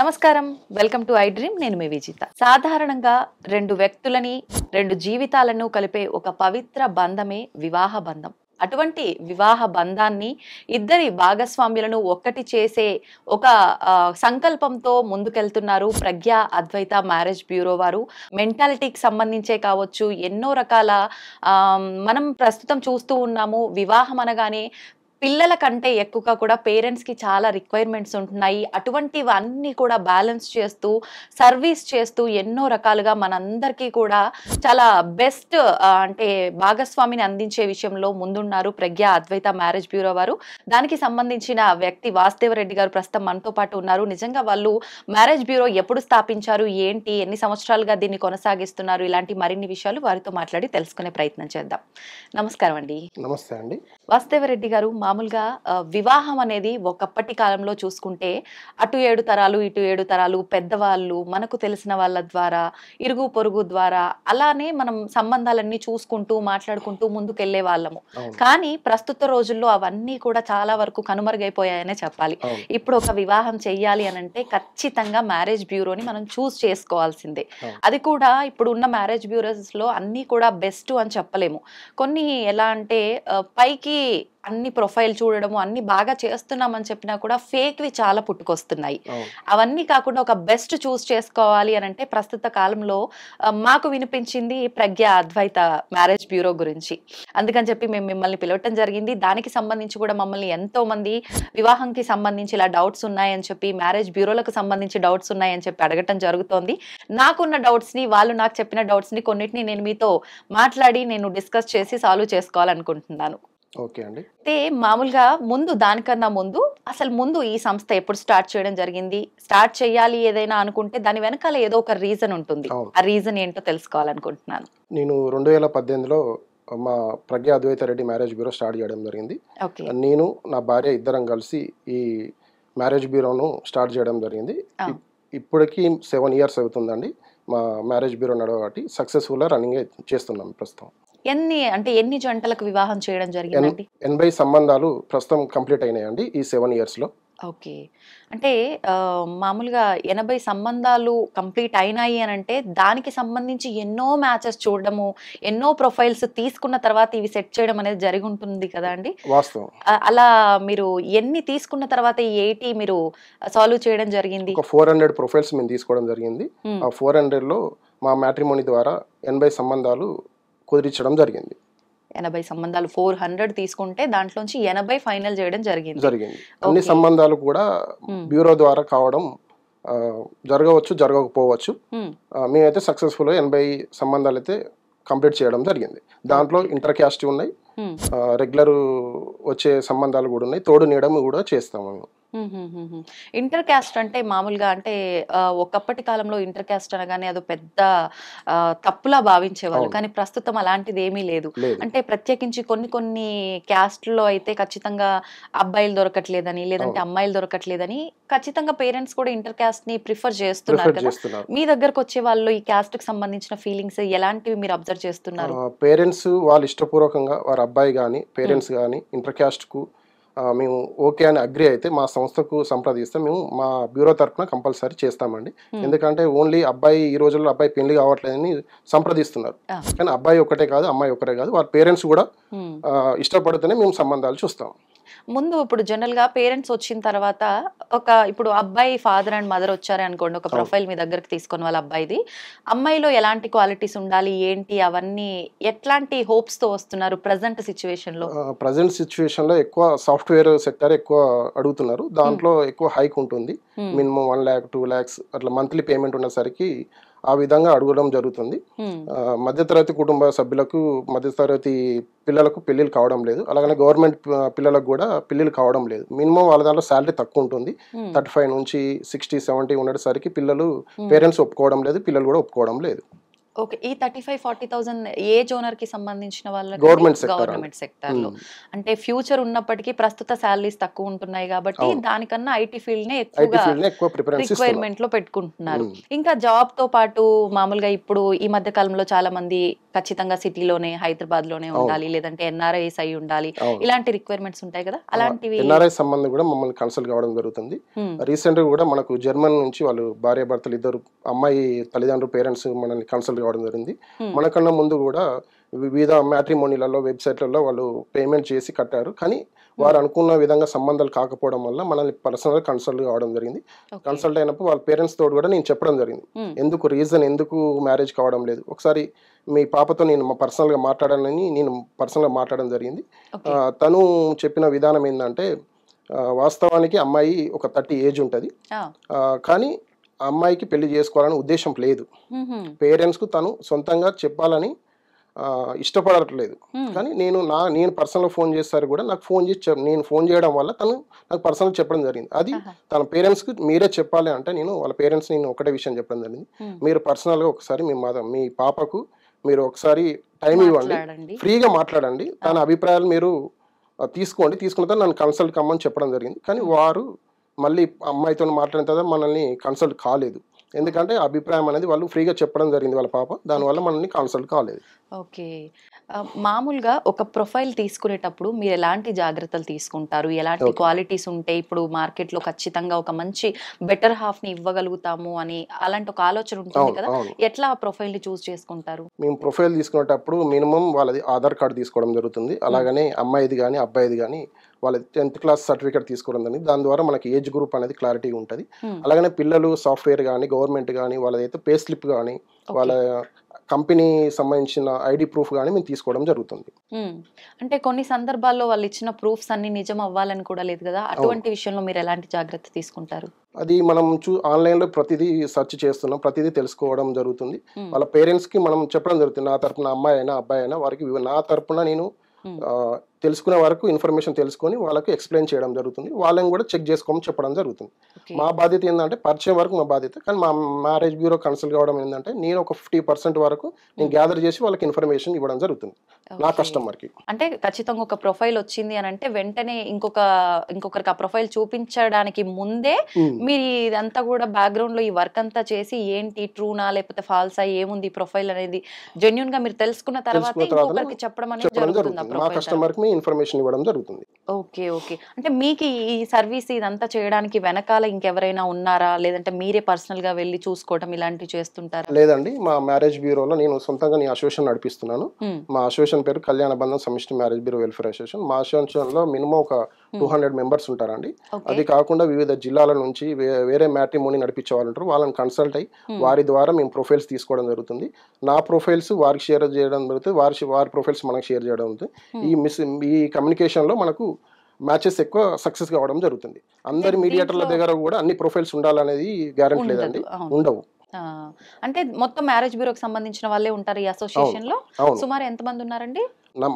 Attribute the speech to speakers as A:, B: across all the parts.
A: నమస్కారం welcome to I dream నేను మీ విజిత సాధారణంగా రెండు వ్యక్తులని రెండు జీవితాలను కలిపే ఒక పవిత్ర బంధమే వివాహ బంధం అటువంటి వివాహ బంధాన్ని ఇద్దరి భాగస్వామ్యులను ఒక్కటి చేసే ఒక సంకల్పంతో ముందుకెళ్తున్నారు ప్రజ్ఞ అద్వైత మ్యారేజ్ బ్యూరో వారు మెంటాలిటీకి సంబంధించే కావచ్చు ఎన్నో రకాల మనం ప్రస్తుతం చూస్తూ ఉన్నాము వివాహం అనగానే పిల్లల కంటే ఎక్కువగా కూడా పేరెంట్స్‌కి చాలా రిక్వైర్మెంట్స్ ఉంటున్నాయి. అటువంటివన్నీ కూడా బ్యాలెన్స్ చేస్తూ, సర్వీస్ చేస్తూ ఎన్నో రకాలుగా మనందరికీ కూడా చాలా బెస్ట్ అంటే భాగస్వామిని అందించే విషయంలో ముందున్నారు ప్రజ్ఞ అద్వైత మ్యారేజ్ బ్యూరో వారు. దానికి సంబంధించిన వ్యక్తి వాసుదేవరెడ్డి గారు ప్రస్తుతం మనతో పాటు ఉన్నారు. నిజంగా వాళ్ళు మ్యారేజ్ బ్యూరో ఎప్పుడు స్థాపించారు? ఏంటి? ఎన్ని సంవత్సరాలుగా దీన్ని కొనసాగిస్తున్నారు? ఇలాంటి మరిన్ని విషయాలు వారితో మాట్లాడి తెలుసుకునే ప్రయత్నం చేద్దాం. నమస్కారం అండి.
B: నమస్తే అండి.
A: వాసుదేవరెడ్డి గారు మామూలుగా వివాహం అనేది ఒకప్పటి కాలంలో చూసుకుంటే అటు 7 తరాలు ఇటు 7 తరాలు పెద్దవాళ్ళు మనకు తెలిసిన వాళ్ళ ద్వారా ఇరుగు పొరుగు ద్వారా అలానే మనం సంబంధాలన్నీ చూసుకుంటూ మాట్లాడుకుంటూ ముందుకెళ్లే వాళ్ళము. కానీ ప్రస్తుత రోజుల్లో అవన్నీ కూడా చాలా వరకు కనుమరుగైపోయాయనే చెప్పాలి. ఇప్పుడు ఒక వివాహం చెయ్యాలి అని అంటే ఖచ్చితంగా మ్యారేజ్ బ్యూరోని మనం చూస్ చేసుకోవాల్సిందే. అది కూడా ఇప్పుడు ఉన్న మ్యారేజ్ బ్యూరోస్ లో అన్ని కూడా బెస్ట్ అని చెప్పలేము. కొన్ని ఎలా అంటే పైకి అన్ని ప్రొఫైల్ చూడడము అన్ని బాగా చేస్తున్నామని చెప్పినా కూడా ఫేక్వి చాలా పుట్టుకొస్తున్నాయి. అవన్నీ కాకుండా ఒక బెస్ట్ చూస్ చేసుకోవాలి అని అంటే ప్రస్తుత కాలంలో మాకు వినిపించింది ప్రజ్ఞ అద్వైత మ్యారేజ్ బ్యూరో గురించి. అందుకని చెప్పి మేము మిమ్మల్ని పిలవటం జరిగింది. దానికి సంబంధించి కూడా మమ్మల్ని ఎంతో మంది వివాహంకి సంబంధించి ఇలా డౌట్స్ ఉన్నాయని చెప్పి మ్యారేజ్ బ్యూరోలకు సంబంధించి డౌట్స్ ఉన్నాయని చెప్పి అడగటం జరుగుతోంది. నాకున్న డౌట్స్ ని వాళ్ళు నాకు చెప్పిన డౌట్స్ ని కొన్నిటిని నేను మీతో మాట్లాడి నేను డిస్కస్ చేసి సాల్వ్ చేసుకోవాలనుకుంటున్నాను.
B: ఓకే అండి.
A: అయితే మామూలుగా దానికన్నా ముందు ఈ సంస్థ ఎప్పుడు స్టార్ట్ చేయడం జరిగింది? స్టార్ట్ చేయాలి ఏదైనా అనుకుంటే దాని వెనకాల ఏదో ఒక రీజన్ ఉంటుంది. ఆ రీజన్ ఏంటో తెలుసుకోవాలనుకుంటున్నాను.
B: నేను 2018లో మా ప్రజ్ఞ అద్వైత రెడ్డి మ్యారేజ్ బ్యూరో స్టార్ట్ చేయడం జరిగింది. నేను నా భార్య ఇద్దరం కలిసి ఈ మ్యారేజ్ బ్యూరోను స్టార్ట్ చేయడం జరిగింది. ఇప్పటికి 7 years అవుతుందండి మా మ్యారేజ్ బ్యూరో నడవబట్టి. సక్సెస్ఫుల్గా రన్నింగ్ చేస్తున్నాం ప్రస్తుతం.
A: ఎన్ని జంటలకు వివాహం చేయడం జరిగిందండి?
B: 80 సంబంధాలు ప్రస్తుతం కంప్లీట్ అయినాయండి ఈ 7 yearsలో.
A: ఓకే. అంటే మామూలుగా 80 సంబంధాలు కంప్లీట్ అయినాయి అని అంటే దానికి సంబంధించి ఎన్నో మ్యాచెస్ చూడడము, ఎన్నో ప్రొఫైల్స్ తీసుకున్న తర్వాత ఇవి సెట్ చేయడం అనేది జరిగి ఉంటుంది కదా అండి?
B: వాస్తవం.
A: అలా మీరు ఎన్ని తీసుకున్న తర్వాత ఈ 80 మీరు సాల్వ్ చేయడం జరిగింది?
B: ఒక 400 ప్రొఫైల్స్ మేము తీసుకోవడం జరిగింది. ఆ 400లో మా మ్యాట్రిమోనీ ద్వారా 80 సంబంధాలు కుదిరించడం జరిగింది.
A: 80 సంబంధాలు 400 తీసుకుంటే దాంట్లోంచి 80 ఫైనల్ చేయడం జరిగింది.
B: అన్ని సంబంధాలు కూడా బ్యూరో ద్వారా కావడం జరగవచ్చు, జరగకపోవచ్చు. మేమైతే సక్సెస్ఫుల్ గా 80 సంబంధాలు అయితే కంప్లీట్ చేయడం జరిగింది. దాంట్లో ఇంటర్ క్యాస్ట్ ఉన్నాయి, రెగ్యులర్ వచ్చే సంబంధాలు కూడా ఉన్నాయి, తోడు నీడము కూడా చేస్తాము మేము.
A: ఇంటర్ క్యాస్ట్ అంటే మామూలుగా అంటే ఒకప్పటి కాలంలో ఇంటర్ క్యాస్ట్ అనగానే అది పెద్ద తప్పులా భావించేవాళ్ళు. కానీ ప్రస్తుతం అలాంటిది ఏమీ లేదు. అంటే ప్రత్యేకించి కొన్ని క్యాస్ట్లో అయితే ఖచ్చితంగా అబ్బాయిలు దొరకట్లేదని లేదంటే అమ్మాయిలు దొరకట్లేదని ఖచ్చితంగా పేరెంట్స్ కూడా ఇంటర్ క్యాస్ట్ ని ప్రిఫర్ చేస్తున్నారు కదా. మీ దగ్గరకు వచ్చే వాళ్ళు ఈ క్యాస్ట్ కి సంబంధించిన ఫీలింగ్స్ ఎలాంటివి మీరు అబ్జర్వ్ చేస్తున్నారు?
B: పేరెంట్స్ వాళ్ళు ఇష్టపూర్వకంగా వారి అబ్బాయి కానీ పేరెంట్స్ కానీ ఇంటర్ క్యాస్ట్ కు మేము ఓకే అని అగ్రి అయితే మా సంస్థకు సంప్రదిస్తే మేము మా బ్యూరో తరఫున కంపల్సరీ చేస్తామండి. ఎందుకంటే ఓన్లీ అబ్బాయి ఈ రోజుల్లో అబ్బాయి పెళ్లి కావట్లేదని సంప్రదిస్తున్నారు. కానీ అబ్బాయి ఒకటే కాదు, అమ్మాయి ఒకటే కాదు, వారి పేరెంట్స్ కూడా ఇష్టపడితేనే మేము సంబంధాలు చూస్తాం.
A: ముందు ఇప్పుడు జనరల్ గా పేరెంట్స్ వచ్చిన తర్వాత ఇప్పుడు అబ్బాయి ఫాదర్ అండ్ మదర్ వచ్చారు అనుకోండి, ఒక ప్రొఫైల్ మీ దగ్గరకు తీసుకొని వాళ్ళ అబ్బాయిది, అమ్మాయిలో ఎలాంటి క్వాలిటీస్ ఉండాలి ఏంటి అవన్నీ ఎట్లాంటి హోప్స్ తో వస్తున్నారు ప్రజెంట్ సిచ్యువేషన్ లో?
B: ప్రజెంట్ సిచ్యువేషన్ లో ఎక్కువ సాఫ్ట్వేర్ సెక్టర్ ఎక్కువ అడుగుతున్నారు. దాంట్లో ఎక్కువ హైక్ ఉంటుంది. మినిమం 1 lakh 2 lakhs అట్లా మంత్లీ పేమెంట్ ఉన్నసరికి ఆ విధంగా అడగడం జరుగుతుంది. మధ్యతరగతి కుటుంబ సభ్యులకు, మధ్యతరగతి పిల్లలకు పెళ్లిళ్ళు కావడం లేదు. అలాగనే గవర్నమెంట్ పిల్లలకు కూడా పెళ్లిళ్ళు కావడం లేదు. మినిమం వాళ్ళ దాంట్లో శాలరీ తక్కువ ఉంటుంది. 35 నుంచి 60 70 ఉండేసరికి పిల్లలు పేరెంట్స్ ఒప్పుకోవడం లేదు, పిల్లలు కూడా ఒప్పుకోవడం లేదు.
A: ఓకే. ఈ 35,000-40,000 ఏ జోనర్‌కి సంబంధించిన వాళ్ళకండి?
B: గవర్నమెంట్ సెక్టార్ అండి.
A: గవర్నమెంట్ సెక్టార్‌లో. అంటే ఫ్యూచర్ ఉన్నప్పటికీ ప్రస్తుత సాలరీస్ తక్కువ ఉంటున్నాయి కాబట్టి
B: అవును.
A: దానికన్నా ఐటీ ఫీల్డ్‌నే
B: ఐటీ
A: ఎక్కువగా
B: ఫీల్డ్‌నే ఎక్కువ ప్రిఫరెన్స్ ఇస్తున్నారు.
A: రిక్వైర్మెంట్‌లో పెట్టుకుంటున్నారు. ఇంకా జాబ్‌తో పాటు మామూలుగా ఇప్పుడు ఈ మధ్య కాలంలో చాలా మంది ఖచ్చితంగా సిటీలోనే, హైదరాబాద్‌లోనే
B: అవును.
A: ఉండాలి. లేదంటే ఎన్ఆర్ఐస్ అయి ఉండాలి.
B: అవును.
A: ఇలాంటి రిక్వైర్మెంట్స్ ఉంటాయి కదా! అలాంటివి
B: ఎన్ఆర్ఐ సంబంధం కూడా మమ్మల్ని కన్సల్ట్ కావడం జరుగుతుంది.
A: హ్మ్.
B: రీసెంట్‌గా కూడా మనకు జర్మనీ నుంచి వాళ్ళు భార్యాభర్తలు ఇద్దరు అమ్మాయి తల్లిదండ్రులు పేరెంట్స్ మనల్ని కన్సల్ట్ కావడం జరిగింది.
A: హ్మ్.
B: మనకన్నా ముందు కూడా వివిధ మ్యాట్రిమోనీలలో వెబ్‌సైట్‌లలో వాళ్ళు పేమెంట్ చేసి కట్టారు. కానీ వారు అనుకున్న విధంగా సంబంధాలు కాకపోవడం వల్ల మనల్ని పర్సనల్‌గా కన్సల్ట్ కావడం జరిగింది.
A: ఓకే.
B: కన్సల్ట్ అయినప్పుడు వాళ్ళ పేరెంట్స్ తోటి కూడా నేను చెప్పడం జరిగింది.
A: హ్మ్.
B: ఎందుకు మ్యారేజ్ కావడం లేదు. ఒకసారి మీ పాపతో నేను పర్సనల్‌గా మాట్లాడానని నేను పర్సనల్‌గా మాట్లాడడం జరిగింది.
A: ఓకే.
B: తను చెప్పిన విధానం ఏందంటే వాస్తవానికి అమ్మాయి ఒక 30 ఏజ్ ఉంటది.
A: ఆ!
B: కానీ ఆ అమ్మాయికి పెళ్లి చేసుకోవాలనే ఉద్దేశ్యం లేదు.
A: హుహు.
B: పేరెంట్స్‌కు తను సొంతంగా చెప్పాలని ఇష్టపడట్లేదు.
A: హ్మ్.
B: కానీ నేను పర్సనల్‌గా ఫోన్ చేస్తారు కూడా నాకు ఫోన్ చేసి నేను ఫోన్ చేయడం వల్ల తను నాకు పర్సనల్‌గా చెప్పడం జరిగింది. అది
A: ఆహా!
B: తన పేరెంట్స్‌కి మీరే చెప్పాలి అంటే నేను వాళ్ళ పేరెంట్స్ నేను ఒకటే విషయం చెప్పడం జరిగింది.
A: హ్మ్.
B: మీరు పర్సనల్‌గా ఒకసారి మీ పాపకు మీరు ఒకసారి టైం ఇవ్వండి.
A: మాట్లాడండి.
B: ఫ్రీగా మాట్లాడండి.
A: ఆ!
B: తన అభిప్రాయాలు మీరు తీసుకోండి. తీసుకున్న తర్వాత నన్ను కన్సల్ట్ కమ్మని చెప్పడం జరిగింది. కానీ
A: హ్మ్.
B: వారు మళ్ళీ అమ్మాయితోని మాట్లాడిన తర్వాత మనల్ని కన్సల్ట్ కాలేదు. ఎందుకంటే అభిప్రాయం అనేది వాళ్ళు ఫ్రీగా చెప్పడం జరిగింది వాళ్ళ పాప. దానివల్ల
A: ఓకే.
B: మనల్ని కన్సల్ట్ కాలేదు.
A: ఓకే. మామూలుగా ఒక ప్రొఫైల్ తీసుకునేటప్పుడు మీరెలాంటి జాగ్రత్తలు తీసుకుంటారు? ఎలాంటి
B: ఓకే.
A: క్వాలిటీస్ ఉంటే ఇప్పుడు మార్కెట్‌లో ఖచ్చితంగా ఒక మంచి బెటర్ హాఫ్‌ని ఇవ్వగలుగుతాము అని అలాంటి ఒక ఆలోచన ఉంటుంది
B: అవును.
A: కదా!
B: అవును.
A: ఎట్లా ఆ ప్రొఫైల్‌ని చూజ్ చేసుకుంటారు?
B: మేము ప్రొఫైల్ తీసుకునేటప్పుడు మినిమమ్ వాళ్ళది ఆధార్ కార్డ్ తీసుకోవడం జరుగుతుంది.
A: హ్మ్.
B: అలాగనే అమ్మాయిది గాని, అబ్బాయిది గాని వాళ్ళ 10th క్లాస్ సర్టిఫికేట్ తీసుకోవడం జరిగింది. దాని ద్వారా మనకి ఏజ్ గ్రూప్ అనేది క్లారిటీగా ఉంటది.
A: హ్మ్.
B: అలాగనే పిల్లలు సాఫ్ట్‌వేర్ గాని, గవర్నమెంట్ గాని వాళ్ళదైతే పే స్లిప్ గాని, వాళ్ళ
A: ఓకే.
B: కంపెనీ సంబంధించిన ఐడీ ప్రూఫ్ గాని మేము తీసుకోవడం జరుగుతుంది.
A: హ్మ్. అంటే కొన్ని సందర్భాల్లో వాళ్ళిచ్చిన ప్రూఫ్స్ అన్నీ నిజం అవ్వాలని కూడా లేదు గదా!
B: అవును.
A: అటువంటి విషయంలో మీరెలాంటి జాగ్రత్త తీసుకుంటారు?
B: అది మనం ఆన్‌లైన్‌లో ప్రతిదీ సెర్చ్ చేస్తున్నాం. ప్రతిదీ తెలుసుకోవడం జరుగుతుంది.
A: హ్మ్.
B: వాళ్ళ పేరెంట్స్‌కి మనం చెప్పడం జరుగుతుంది. నా తరపున అమ్మాయి అయినా, అబ్బాయి అయినా వారికి నా తరపున నేను
A: హ్మ్.
B: తెలుసుకునే వరకు ఇన్ఫర్మేషన్ తెలుసుకొని వాళ్ళకి ఎక్స్‌ప్లెయిన్ చేయడం జరుగుతుంది. వాళ్ళని గూడా చెక్ జేసుకోమని చెప్పడం జరుగుతుంది.
A: ఓకే.
B: మా బాధ్యత ఏందంటే పరిచయం వరకు మా బాధ్యత. కానీ మా మ్యారేజ్ బ్యూరో కన్సల్ట్ కావడం ఏందంటే నేను ఒక 50% వరకు నేను
A: హ్మ్.
B: గ్యాదర్ చేసి వాళ్ళకి ఇన్ఫర్మేషన్ ఇవ్వడం జరుగుతుంది. నా
A: ఓకే.
B: కస్టమర్‌కి.
A: అంటే ఖచ్చితంగా ఒక ప్రొఫైల్ వచ్చింది అనంటే వెంటనే ఇంకొకరికి ఆ ప్రొఫైల్ చూపించడానికి ముందే
B: హ్మ్.
A: మీరు ఇదంతా గూడా బ్యాక్‌గ్రౌండ్‌లో ఈ వర్క్ అంతా చేసి ఏంటి ట్రూనా లేకపోతే ఫాల్సా ఏముంది ఈ ప్రొఫైల్ అనేది జెన్యూన్‌గా మీరు తెలుసుకున్న తర్వాతే
B: తెలుసుకున్న తర్వాతనే
A: ఇంకొకరికి చెప్పడం అనేది
B: చెప్పడం
A: జరుగుతుంది ఆ
B: జరుగుతుంది. మా
A: ప్రొఫైల్ తర్వాత.
B: కస్టమర్‌కి మేము ఇన్ఫర్మేషన్ ఇవ్వడం జరుగుతుంది.
A: ఓకే. ఓకే. అంటే మీకు ఈ సర్వీస్ ఇదంతా చేయడానికి వెనకాల ఇంకెవరైనా ఉన్నారా? లేదంటే మీరే పర్సనల్‌గా వెళ్లి చూసుకోవడం ఇలాంటివి చేస్తుంటారా?
B: లేదండి. మా మ్యారేజ్ బ్యూరోలో నేను సొంతంగా అసోసియేషన్ నడిపిస్తున్నాను.
A: హ్మ్.
B: మా అసోసియేషన్ పేరు కళ్యాణ బంధం సమిష్టి మ్యారేజ్ బ్యూరో వెల్ఫేర్ అసోసియేషన్. మా అసోసియేషన్‌లో మినిమమ్ ఒక
A: హ్మ్.
B: 200 మెంబర్స్ ఉంటారండి.
A: ఓకే.
B: అది కాకుండా వివిధ జిల్లాల నుంచి వేరే మ్యాట్రిమోనీ నడిపించే వాళ్ళు ఉంటారు. వాళ్ళని కన్సల్ట్ అయ్యి
A: హ్మ్.
B: వారి ద్వారా మేము ప్రొఫైల్స్ తీసుకోవడం జరుగుతుంది. నా ప్రొఫైల్స్ వారికి షేర్ చేయడం జరుగుతుంది. వారి ప్రొఫైల్స్ మనకు షేర్ చేయడం జరుగుతుంది. ఈ
A: హ్మ్.
B: ఈ కమ్యూనికేషన్‌లో మనకు మ్యాచెస్ ఎక్కువ సక్సెస్ కావడం జరుగుతుంది.
A: అంటే
B: అందరి మీడియేటర్ల
A: దీంట్లో
B: దగ్గర గూడా అన్ని ప్రొఫైల్స్ ఉండాలనేది గ్యారంటీ
A: ఉండదు.
B: లేదండి.
A: అవును.
B: ఉండవు.
A: ఆ! అంటే మొత్తం మ్యారేజ్ బ్యూరోకి సంబంధించిన వాళ్ళే ఉంటారు ఈ
B: అవును.
A: అసోసియేషన్‌లో?
B: అవును.
A: సుమారు ఎంతమంది ఉన్నారండి?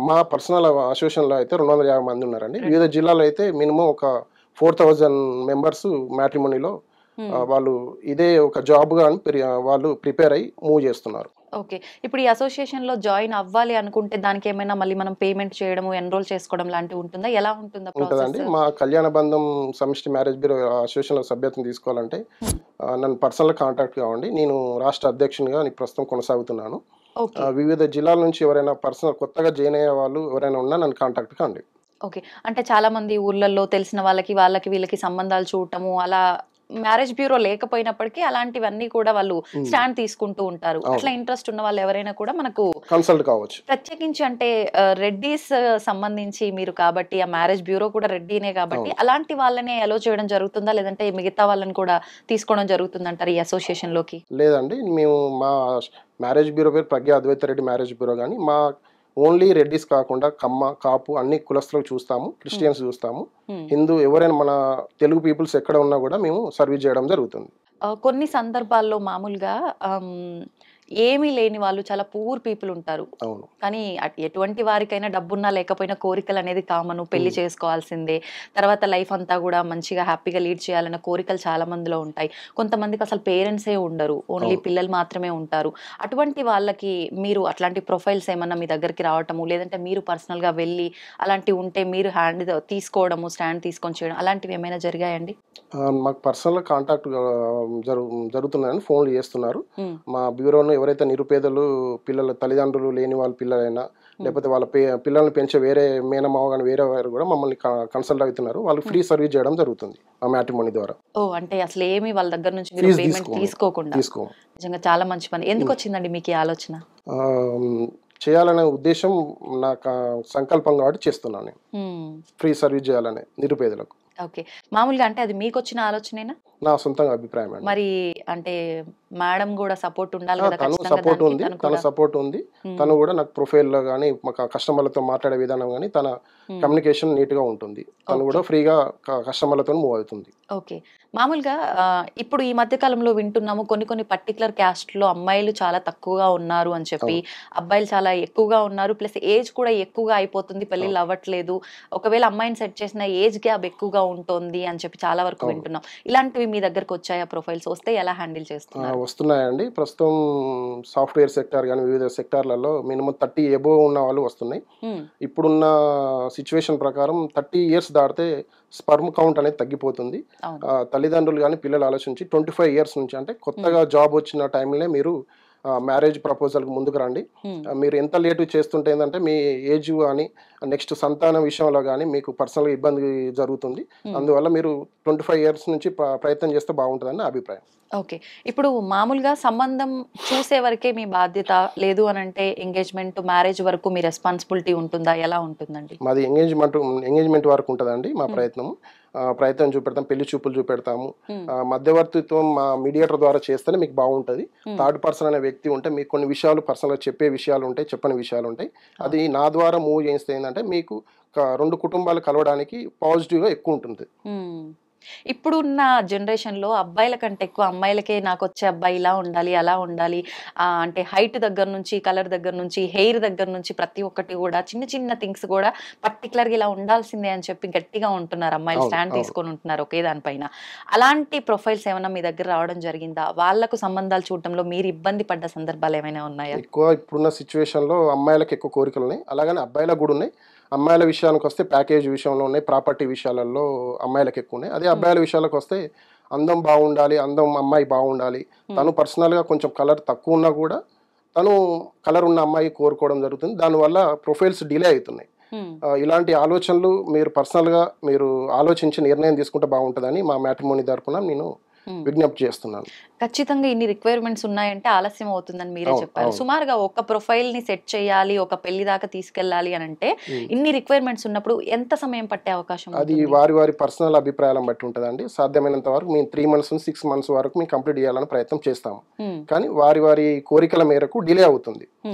B: మా పర్సనల్ అసోసియేషన్‌లో అయితే 250 మంది ఉన్నారండి. వివిధ
A: 200.
B: జిల్లాలో అయితే మినిమమ్ ఒక 4000 మెంబర్స్ మ్యాట్రిమోనీలో
A: హ్మ్.
B: వాళ్ళు ఇదే ఒక జాబ్‌గా అని వాళ్ళు ప్రిపేర్ అయ్యి మూవ్ చేస్తున్నారు.
A: ఓకే. ఇప్పుడు ఈ అసోసియేషన్‌లో జాయిన్ అవ్వాలి అనుకుంటే దానికేమైనా మళ్ళీ మనం పేమెంట్ చేయడము, ఎన్రోల్ చేసుకోవడం లాంటివి ఉంటుందా? ఎలా ఉంటుందా
B: ఉంటదండి.
A: ప్రాసెస్?
B: మా కళ్యాణ బంధం సమిష్టి మ్యారేజ్ బ్యూరో అసోసియేషన్‌లో సభ్యత్వం తీసుకోవాలంటే
A: హ్మ్.
B: నన్ను పర్సనల్‌గా కాంటాక్ట్ కావండి. నేను రాష్ట్ర అధ్యక్షునిగా ప్రస్తుతం కొనసాగుతున్నాను.
A: ఓకే.
B: వివిధ జిల్లాల నుంచి ఎవరైనా కొత్తగా జాయిన్ అయ్యే వాళ్ళు ఎవరైనా ఉన్నా నన్ను కాంటాక్ట్ కండి.
A: ఓకే. అంటే చాలామంది ఊర్లల్లో తెలిసిన వాళ్ళకి, వీళ్ళకి సంబంధాలు చూడటము, అలా మ్యారేజ్ బ్యూరో లేకపోయినప్పటికీ అలాంటివన్నీ కూడా వాళ్ళు
B: హ్మ్.
A: స్టాండ్ తీసుకుంటూ ఉంటారు.
B: అవును.
A: అట్లా ఇంట్రెస్ట్ ఉన్న వాళ్ళు ఎవరైనా కూడా మనకు
B: కన్సల్ట్ కావచ్చు.
A: ప్రత్యేకించి అంటే రెడ్డీస్ సంబంధించి మీరు కాబట్టి ఆ మ్యారేజ్ బ్యూరో కూడా రెడ్డీనే కాబట్టి
B: అవును.
A: అలాంటి వాళ్ళనే అలో చేయడం జరుగుతుందా? లేదంటే మిగతా వాళ్ళని కూడా తీసుకోవడం జరుగుతుందంటారా ఈ అసోసియేషన్‌లోకి?
B: లేదండి. మేము మా మ్యారేజ్ బ్యూరో పేరు ప్రజ్ఞా అద్వైత రెడ్డి మ్యారేజ్ బ్యూరో గాని, ఓన్లీ రెడ్డీస్ కాకుండా కమ్మ, కాపు అన్ని కులస్తులకు చూస్తాము.
A: హ్మ్.
B: క్రిస్టియన్స్ చూస్తాము.
A: హ్మ్.
B: హిందూ ఎవరైనా మన తెలుగు పీపుల్స్ ఎక్కడ ఉన్నా గూడా మేము సర్వీస్ జేయడం జరుగుతుంది.
A: కొన్ని సందర్భాల్లో మామూలుగా ఆహ్, ఏమీ లేని వాళ్ళు చాలా పూర్ పీపుల్ ఉంటారు.
B: అవును.
A: కానీ ఎటువంటి వారికైనా డబ్బున్నా లేకపోయినా కోరికలు అనేది కామను. పెళ్లి చేసుకోవాల్సిందే. తర్వాత లైఫ్ అంతా కూడా మంచిగా హ్యాపీగా లీడ్ చేయాలన్న కోరికలు చాలా మందిలో ఉంటాయి. కొంతమందికి అసలు పేరెంట్సే ఉండరు. ఓన్లీ పిల్లలు మాత్రమే ఉంటారు. అటువంటి వాళ్ళకి మీరు అట్లాంటి ప్రొఫైల్స్ ఏమన్నా మీ దగ్గరికి రావటము, లేదంటే మీరు పర్సనల్ గా వెళ్ళి అలాంటివి ఉంటే మీరు హ్యాండ్ తీసుకోవడము, స్టాండ్ తీసుకొని చేయడం అలాంటివి ఏమైనా జరిగాయండి?
B: మాకు పర్సనల్ కాంటాక్ట్ జరుగుతున్నాయని ఫోన్లు చేస్తున్నారు.
A: ఉమ్,
B: మా బ్యూరోను ఎవరైతే నిరుపేదలు పిల్లల తల్లిదండ్రులు లేని వాళ్ళ పిల్లలైనా, లేకపోతే వాళ్ళ పిల్లల్ని పెంచే వేరే మేనమావ కానీ వేరే వారు కూడా మమ్మల్ని కన్సల్ట్ అవుతున్నారు. వాళ్ళకి ఫ్రీ సర్వీస్ చేయడం జరుగుతుంది ఆ మ్యాట్రిమోనీ ద్వారా.
A: ఓ అంటే అసలు ఏమి వాళ్ళ దగ్గర నుంచి మీరు
B: ఫీజు
A: పేమెంట్ తీసుకోకుండా.
B: తీసుకో
A: నిజంగా చాలా మంచి పని. ఎందుకు వచ్చిందండి మీకు ఈ ఆలోచన?
B: చేయాలనే ఉద్దేశం నాకు సంకల్పం కాబట్టి చేస్తున్నాను నేను.
A: ఉమ్,
B: ఫ్రీ సర్వీస్ చేయాలనే నిరుపేదలకు.
A: ఓకే. మామూలుగా అంటే అది మీకు వచ్చిన ఆలోచనేనా?
B: నా సొంతంగా అభిప్రాయం అండి.
A: మరి అంటే మేడం కూడా సపోర్ట్ ఉండాలి కదా
B: తను
A: ఖచ్చితంగా
B: సపోర్ట్
A: దానికి.
B: ఉంది,
A: తను
B: తన
A: కూడా
B: సపోర్ట్ ఉంది. తను కూడా నాకు ప్రొఫైల్లో కానీ కస్టమర్లతో మాట్లాడే విధానం కానీ తన కమ్యూనికేషన్ నీట్గా ఉంటుంది. తను కూడా ఫ్రీగా కస్టమర్లతో మూవ్ అవుతుంది.
A: ఓకే. మామూలుగా ఇప్పుడు ఈ మధ్య కాలంలో వింటున్నాము కొన్ని పర్టికులర్ క్యాస్ట్లో అమ్మాయిలు చాలా తక్కువగా ఉన్నారు అని చెప్పి, అబ్బాయిలు చాలా ఎక్కువగా ఉన్నారు. ప్లస్ ఏజ్ కూడా ఎక్కువగా అయిపోతుంది, పెళ్ళిళ్ళు అవ్వట్లేదు. ఒకవేళ అమ్మాయిని సెట్ చేసిన ఏజ్ గ్యాప్ ఎక్కువగా ఉంటుంది అని చెప్పి చాలా వరకు వింటున్నాం. ఇలాంటివి మీ దగ్గరకు వచ్చాయా ప్రొఫైల్స్? వస్తే ఎలా హ్యాండిల్ చేస్తున్నారు?
B: వస్తున్నాయండి. ప్రస్తుతం సాఫ్ట్వేర్ సెక్టార్ కానీ వివిధ సెక్టార్లలో మినిమం 30 ఎబోవ్ ఉన్న వాళ్ళు వస్తున్నాయి. ఇప్పుడున్న సిచ్యువేషన్ ప్రకారం 30 ఇయర్స్ దాటితే స్పర్మ్ కౌంట్ అనేది తగ్గిపోతుంది. తల్లిదండ్రులు కానీ పిల్లలు ఆలోచించి 25 ఇయర్స్ నుంచి, అంటే కొత్తగా జాబ్ వచ్చిన టైంలోనే మీరు మ్యారేజ్ ప్రపోజల్కి ముందుకు రండి. మీరు ఎంత లేటు చేస్తుంటే ఏంటంటే మీ ఏజ్ కానీ నెక్స్ట్ సంతానం విషయంలో కానీ మీకు పర్సనల్గా ఇబ్బంది జరుగుతుంది. అందువల్ల మీరు 25 ఇయర్స్ నుంచి ప్రయత్నం చేస్తే బాగుంటుందని నా అభిప్రాయం.
A: ఓకే. ఇప్పుడు మామూలుగా సంబంధం చూసే వరకే మీ బాధ్యత, లేదు అని అంటే ఎంగేజ్మెంట్ మ్యారేజ్ వరకు మీ రెస్పాన్సిబిలిటీ ఉంటుందా? ఎలా ఉంటుందండి?
B: మాది ఎంగేజ్మెంట్ వరకు ఉంటుందండి మా ప్రయత్నం చూపెడతాం, పెళ్లి చూపులు చూపెడతాము. మధ్యవర్తిత్వం మా మీడియేటర్ ద్వారా చేస్తేనే మీకు బాగుంటుంది. థర్డ్ పర్సన్ అనే వ్యక్తి ఉంటే మీకు కొన్ని విషయాలు పర్సనల్గా చెప్పే విషయాలు ఉంటాయి, చెప్పని విషయాలు ఉంటాయి. అది నా ద్వారా మూవ్ చేస్తే ఏంటంటే మీకు 2 కుటుంబాలు కలవడానికి పాజిటివ్గా ఎక్కువ ఉంటుంది.
A: ఇప్పుడున్న జనరేషన్లో అబ్బాయిల కంటే ఎక్కువ అమ్మాయిలకే నాకు వచ్చే అబ్బాయి ఇలా ఉండాలి, అలా ఉండాలి, అంటే హైట్ దగ్గర నుంచి, కలర్ దగ్గర నుంచి, హెయిర్ దగ్గర నుంచి ప్రతి ఒక్కటి కూడా చిన్న చిన్న థింగ్స్ కూడా పర్టికులర్గా ఇలా ఉండాల్సిందే అని చెప్పి గట్టిగా ఉంటున్నారు అమ్మాయిలు, స్టాండ్ తీసుకొని ఉంటున్నారు ఒకే దానిపైన. అలాంటి ప్రొఫైల్స్ ఏమైనా మీ దగ్గర రావడం జరిగిందా? వాళ్లకు సంబంధాలు చూడటంలో మీరు ఇబ్బంది పడ్డ సందర్భాలు ఏమైనా ఉన్నాయా?
B: ఎక్కువ ఇప్పుడున్న సిచ్యువేషన్లో అమ్మాయిలకు ఎక్కువ కోరికలు ఉన్నాయి, అలాగనే అబ్బాయిలకు కూడా ఉన్నాయి. అమ్మాయిల విషయానికి వస్తే ప్యాకేజ్ విషయంలో ఉన్నాయి, ప్రాపర్టీ విషయాలలో అమ్మాయిలకు ఎక్కువ ఉన్నాయి. అదే అబ్బాయిల విషయాలకు వస్తే అందం బాగుండాలి, అమ్మాయి బాగుండాలి. తను పర్సనల్గా కొంచెం కలర్ తక్కువ ఉన్నా కూడా తను కలర్ ఉన్న అమ్మాయి కోరుకోవడం జరుగుతుంది. దానివల్ల ప్రొఫైల్స్ డిలే అవుతున్నాయి. ఇలాంటి ఆలోచనలు మీరు పర్సనల్గా మీరు ఆలోచించి నిర్ణయం తీసుకుంటే బాగుంటుందని మా మ్యాట్రిమోనీ తరపున నేను విజ్ఞప్తి చేస్తున్నాను.
A: ఖచ్చితంగా ఇన్ని రిక్వైర్మెంట్స్ ఉన్నాయంటే ఆలస్యం అవుతుందని మీరే చెప్పారు. సుమారుగా ఒక ప్రొఫైల్ ని సెట్ చేయాలి, ఒక పెళ్లి దాకా తీసుకెళ్లాలి అని అంటే ఇన్ని రిక్వైర్మెంట్స్ ఉన్నప్పుడు ఎంత సమయం పట్టే అవకాశం?
B: అది వారి పర్సనల్ అభిప్రాయాలను బట్టి ఉంటుందండి. సాధ్యమైనంత వరకు మేము 3 months నుంచి 6 months వరకు మేము కంప్లీట్ చేయాలని ప్రయత్నం చేస్తాము. కానీ వారి కోరికల మేరకు డిలే అవుతుంది.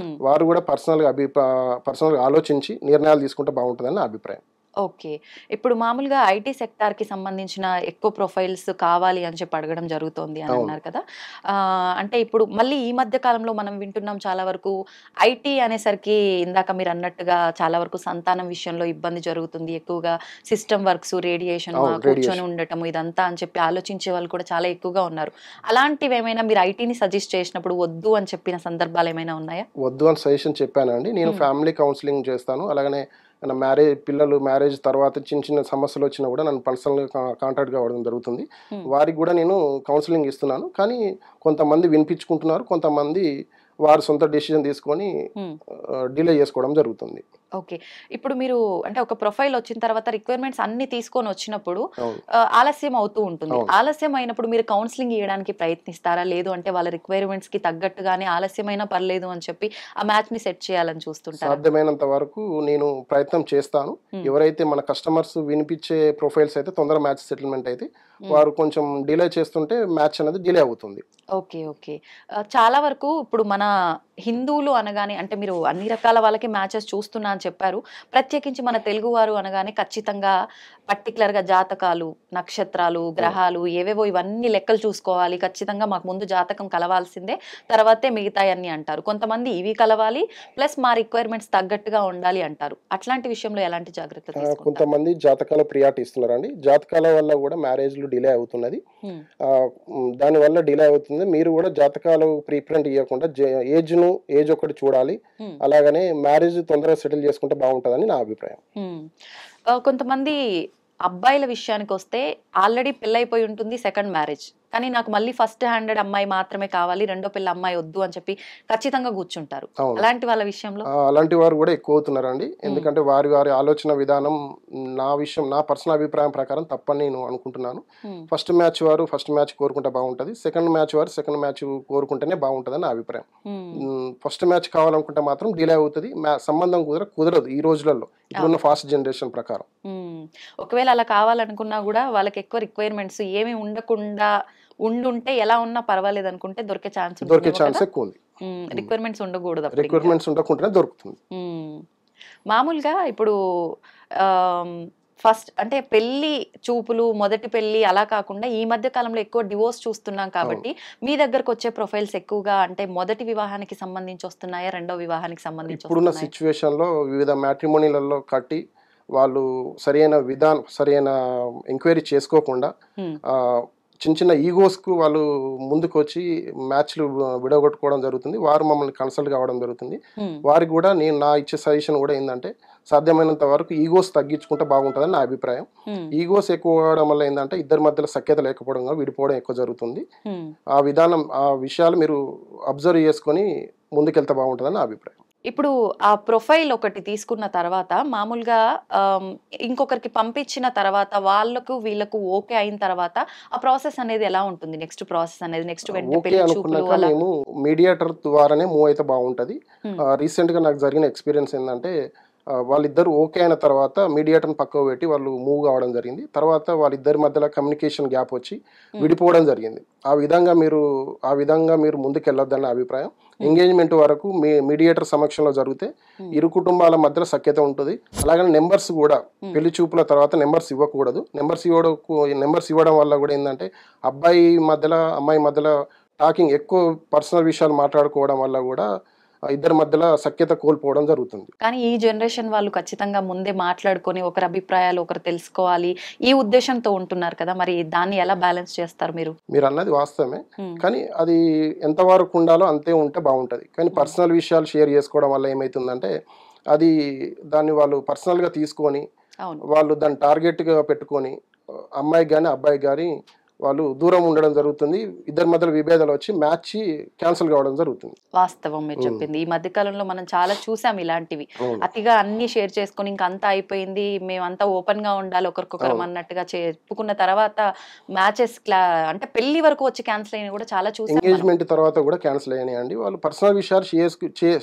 B: వారు కూడా పర్సనల్గా ఆలోచించి నిర్ణయాలు తీసుకుంటే బాగుంటుందని నా అభిప్రాయం.
A: ఓకే. ఇప్పుడు మామూలుగా ఐటీ సెక్టార్కి సంబంధించిన ఎక్కువ ప్రొఫైల్స్ కావాలి అని చెప్పి అడగడం జరుగుతోంది అని అన్నారు కదా. అంటే ఇప్పుడు మళ్ళీ ఈ మధ్య కాలంలో మనం వింటున్నాం చాలా వరకు ఐటీ అనేసరికి ఇందాక మీరు అన్నట్టుగా చాలా వరకు సంతానం విషయంలో ఇబ్బంది జరుగుతుంది, ఎక్కువగా సిస్టమ్ వర్క్స్, రేడియేషన్, కూర్చొని ఉండటం ఇదంతా అని చెప్పి ఆలోచించే వాళ్ళు కూడా చాలా ఎక్కువగా ఉన్నారు. అలాంటివి ఏమైనా మీరు ఐటీని సజెస్ట్ చేసినప్పుడు వద్దు అని చెప్పిన సందర్భాలు ఏమైనా ఉన్నాయా?
B: వద్దు అని సజెషన్ చెప్పానండి. నేను ఫ్యామిలీ కౌన్సిలింగ్ చేస్తాను. అలాగనే మ్యారేజ్ తర్వాత చిన్న సమస్యలు వచ్చినా కూడా నన్ను పర్సనల్గా కాంటాక్ట్ కావడం జరుగుతుంది. వారికి కూడా నేను కౌన్సిలింగ్ ఇస్తున్నాను. కానీ కొంతమంది వినిపించుకుంటున్నారు, కొంతమంది వారు సొంత డెసిజన్ తీసుకొని డిలే చేసుకోవడం జరుగుతుంది.
A: ఓకే. ఇప్పుడు మీరు అంటే ఒక ప్రొఫైల్ వచ్చిన తర్వాత రిక్వైర్మెంట్స్ అన్ని తీసుకొని వచ్చినప్పుడు ఆలస్యం అవుతూ ఉంటుంది. ఆలస్యం అయినప్పుడు మీరు కౌన్సిలింగ్ ఇవ్వడానికి ప్రయత్నిస్తారా? లేదు అంటే వాళ్ళ రిక్వైర్మెంట్స్ కి తగ్గట్టుగానే ఆలస్యమైనా పర్లేదు అని చెప్పి ఆ మ్యాచ్ ని సెట్ చేయాలని చూస్తుంటారు?
B: సాధ్యమైనంత వరకు నేను ప్రయత్నం చేస్తాను. ఎవరైతే మన కస్టమర్స్ వినిపించే ప్రొఫైల్స్ అయితే తొందర మ్యాచ్ సెటిల్మెంట్ అయితే, వారు కొంచెం డిలే చేస్తుంటే మ్యాచ్ అనేది డిలే అవుతుంది.
A: ఓకే. ఓకే. చాలా వరకు ఇప్పుడు మన హిందువులు అనగానే అంటే మీరు అన్ని రకాల వాళ్ళకి మ్యాచెస్ చూస్తున్నా అని చెప్పారు. ప్రత్యేకించి మన తెలుగువారు అనగానే ఖచ్చితంగా పర్టికులర్‌గా జాతకాలు, నక్షత్రాలు, గ్రహాలు ఏవేవో ఇవన్నీ లెక్కలు చూసుకోవాలి. ఖచ్చితంగా మాకు ముందు జాతకం కలవాల్సిందే. తర్వాతే మిగతాయన్నీ అంటారు. కొంతమంది ఇవి కలవాలి ప్లస్ మా రిక్వైర్మెంట్స్ తగ్గట్టుగా ఉండాలి అంటారు. అట్లాంటి విషయంలో ఎలాంటి జాగ్రత్త తీసుకుంటారు?
B: కొంతమంది జాతకాల ప్రియారిటీ ఇస్తున్నారండి. జాతకాల వల్ల కూడా మ్యారేజ్‌లు డిలే అవుతున్నది.
A: హ్మ్.
B: దానివల్ల డిలే అవుతుంది. మీరు కూడా జాతకాలు ప్రిఫరెన్స్ ఇయ్యకుండా ఏజ్ ఒకటి చూడాలి.
A: హ్మ్.
B: అలాగనే మ్యారేజ్ తొందరగా సెటిల్ చేసుకుంటే బాగుంటదని నా అభిప్రాయం.
A: హ్మ్. కొంతమంది అబ్బాయిల విషయానికొస్తే ఆల్రెడీ పెళ్లయిపోయి ఉంటుంది. Second marriage. కానీ నాకు మళ్ళీ ఫస్ట్ హ్యాండెడ్ అమ్మాయి మాత్రమే కావాలి. రెండో పిల్ల అమ్మాయి వద్దు అని చెప్పి ఖచ్చితంగా కూర్చుంటారు.
B: అవును.
A: అలాంటి వాళ్ళ విషయంలో?
B: అలాంటి వారు కూడా ఎక్కువవుతున్నారండి.
A: హ్మ్.
B: ఎందుకంటే వారి ఆలోచన విధానం నా పర్సనల్ అభిప్రాయం ప్రకారం తప్పని నేను అనుకుంటున్నాను.
A: హ్మ్.
B: ఫస్ట్ మ్యాచ్ కోరుకుంటే బాగుంటది. సెకండ్ మ్యాచ్ కోరుకుంటేనే బాగుంటదని నా అభిప్రాయం.
A: హ్మ్.
B: ఫస్ట్ మ్యాచ్ కావాలనుకుంటే మాత్రం డిలే అవుతది. సంబంధం కుదరదు ఈ రోజులలో. ఇప్పుడున్న
A: అవును.
B: ఫాస్ట్ జనరేషన్ ప్రకారం.
A: హ్మ్. ఒకవేళ అలా కావాలనుకున్నా గూడా వాళ్ళకి ఎక్కువ రిక్వైర్మెంట్స్ ఏమి ఉండకుండా ఉండుంటే ఎలా ఉన్నా పర్వాలేదనుకుంటే దొరికే ఛాన్స్
B: దొరికే
A: ఉంటుందేమో
B: ఛాన్స్
A: కదా?
B: ఎక్కువుంది.
A: రిక్వైర్మెంట్స్ ఉండకూడదు అప్పుడింకా.
B: రిక్రూట్మెంట్స్ ఉండకుండానే దొరుకుతుంది.
A: హ్మ్. మామూలుగా ఇప్పుడు ఆహ్, ఫస్ట్ అంటే పెళ్లి చూపులు, మొదటి పెళ్లి అలా కాకుండా ఈ మధ్య కాలంలో ఎక్కువ డివోర్స్ చూస్తున్నాం
B: అవును.
A: కాబట్టి, మీ దగ్గరకొచ్చే ప్రొఫైల్స్ ఎక్కువగా అంటే మొదటి వివాహానికి సంబంధించి వస్తున్నాయా? రెండో వివాహానికి సంబంధించి
B: ఇప్పుడున్న
A: వస్తున్నాయా?
B: సిట్యుయేషన్‌లో వివిధ మ్యాట్రిమోనీలలో కట్టి వాళ్ళు సరైన ఎంక్వైరీ చేసుకోకుండా
A: హ్మ్.
B: చిన్న ఈగోస్‌కు వాళ్ళు ముందుకొచ్చి మ్యాచ్‌లు విడగొట్టుకోవడం జరుగుతుంది. వారు మమ్మల్ని కన్సల్ట్ కావడం జరుగుతుంది.
A: హ్మ్.
B: వారికి గూడా నా ఇచ్చే సజెషన్ గూడా ఏందంటే, సాధ్యమైనంత వరకు ఈగోస్ తగ్గించుకుంటే బాగుంటదని నా అభిప్రాయం.
A: హ్మ్.
B: ఈగోస్ ఎక్కువ అవ్వడం వల్ల ఏందంటే, ఇద్దరి మధ్యలో సఖ్యత లేకపోవడం వల్ల విడిపోవడం ఎక్కువ జరుగుతుంది.
A: హ్మ్.
B: ఆ విషయాలు మీరు అబ్జర్వ్ చేసుకొని ముందుకెళ్తే బాగుంటదని నా అభిప్రాయం.
A: ఇప్పుడు ఆ ప్రొఫైల్ ఒకటి తీసుకున్న తర్వాత మామూలుగా ఇంకొకరికి పంపించిన తర్వాత వాళ్ళకు వీళ్ళకు ఓకే అయిన తర్వాత ఆ ప్రాసెస్ అనేది ఎలా ఉంటుంది? నెక్స్ట్ ప్రాసెస్ అనేది నెక్స్ట్ వెంటనే
B: ఓకే
A: పెళ్లి చూపులు
B: అనుకున్నాక
A: అలా?
B: మేము మీడియేటర్ ద్వారానే మూవ్ అయితే బాగుంటది.
A: హ్మ్.
B: రీసెంట్‌గా నాకు జరిగిన ఎక్స్‌పీరియన్స్ ఏందంటే, వాళ్ళిద్దరూ ఓకే అయిన తర్వాత మీడియేటర్‌ని పక్కకు పెట్టి వాళ్ళు మూవ్ కావడం జరిగింది. తర్వాత వాళ్ళిద్దరి మధ్యలో కమ్యూనికేషన్ గ్యాప్ వచ్చి
A: హ్మ్.
B: విడిపోవడం జరిగింది. ఆ విధంగా మీరు ముందుకెళ్ళొద్దని నా అభిప్రాయం.
A: హ్మ్.
B: ఎంగేజ్‌మెంట్ వరకు మీడియేటర్ సమక్షంలో జరిగితే
A: హ్మ్.
B: ఇరు కుటుంబాల మధ్యలో సఖ్యత ఉంటది. అలాగని నంబర్స్ గూడా
A: హ్మ్.
B: పెళ్లి చూపుల తర్వాత నంబర్స్ ఇవ్వకూడదు. నంబర్స్ ఇవ్వడం వల్ల గూడా ఏందంటే, అమ్మాయి మధ్యలో టాకింగ్ ఎక్కువ పర్సనల్ విషయాలు మాట్లాడుకోవడం వల్ల గూడా ఇద్దరి మధ్యలో సఖ్యత కోల్పోవడం జరుగుతుంది.
A: కానీ ఈ జనరేషన్ వాళ్ళు ఖచ్చితంగా ముందే మాట్లాడుకొని ఒకరి అభిప్రాయాలు ఒకరు తెలుసుకోవాలి. ఈ ఉద్దేశంతో ఉంటున్నారు కదా! మరి దాన్ని ఎలా బ్యాలెన్స్ చేస్తారు మీరు?
B: మీరన్నది వాస్తవమే.
A: హ్మ్.
B: కానీ అది ఎంతవరకు ఉండాలో అంతే ఉంటే బావుంటది. కానీ
A: హ్మ్.
B: పర్సనల్ విషయాలు షేర్ చేసుకోవడం వల్ల ఏమైతుందంటే, అది దాన్ని వాళ్ళు పర్సనల్‌గా తీసుకొని,
A: అవును.
B: వాళ్ళు దాన్ని టార్గెట్‌గా పెట్టుకొని అమ్మాయికి గాని, అబ్బాయికి గాని వాళ్ళు దూరం ఉండడం జరుగుతుంది. ఇద్దరి మధ్యలో విభేదాలొచ్చి మ్యాచ్ క్యాన్సెల్ కావడం జరుగుతుంది.
A: వాస్తవం మీరు
B: హ్మ్.
A: చెప్పింది. ఈ మధ్య కాలంలో మనం చాలా చూసాం ఇలాంటివి.
B: అవును.
A: అతిగా అన్నీ షేర్ చేసుకొని ఇంక అంతా అయిపోయింది. మేమంతా ఓపెన్‌గా ఉండాలి ఒకరికొకరం
B: అవును.
A: అన్నట్టుగా చెప్పుకున్న తర్వాత మ్యాచెస్ అంటే పెళ్లి వరకు వచ్చి క్యాన్సెల్ అయినవి కూడా చాలా చూసాం మనం.
B: ఎంగేజ్‌మెంట్ తర్వాత గూడా క్యాన్సెల్ అయినాయండి. వాళ్ళు పర్సనల్ విషయాలు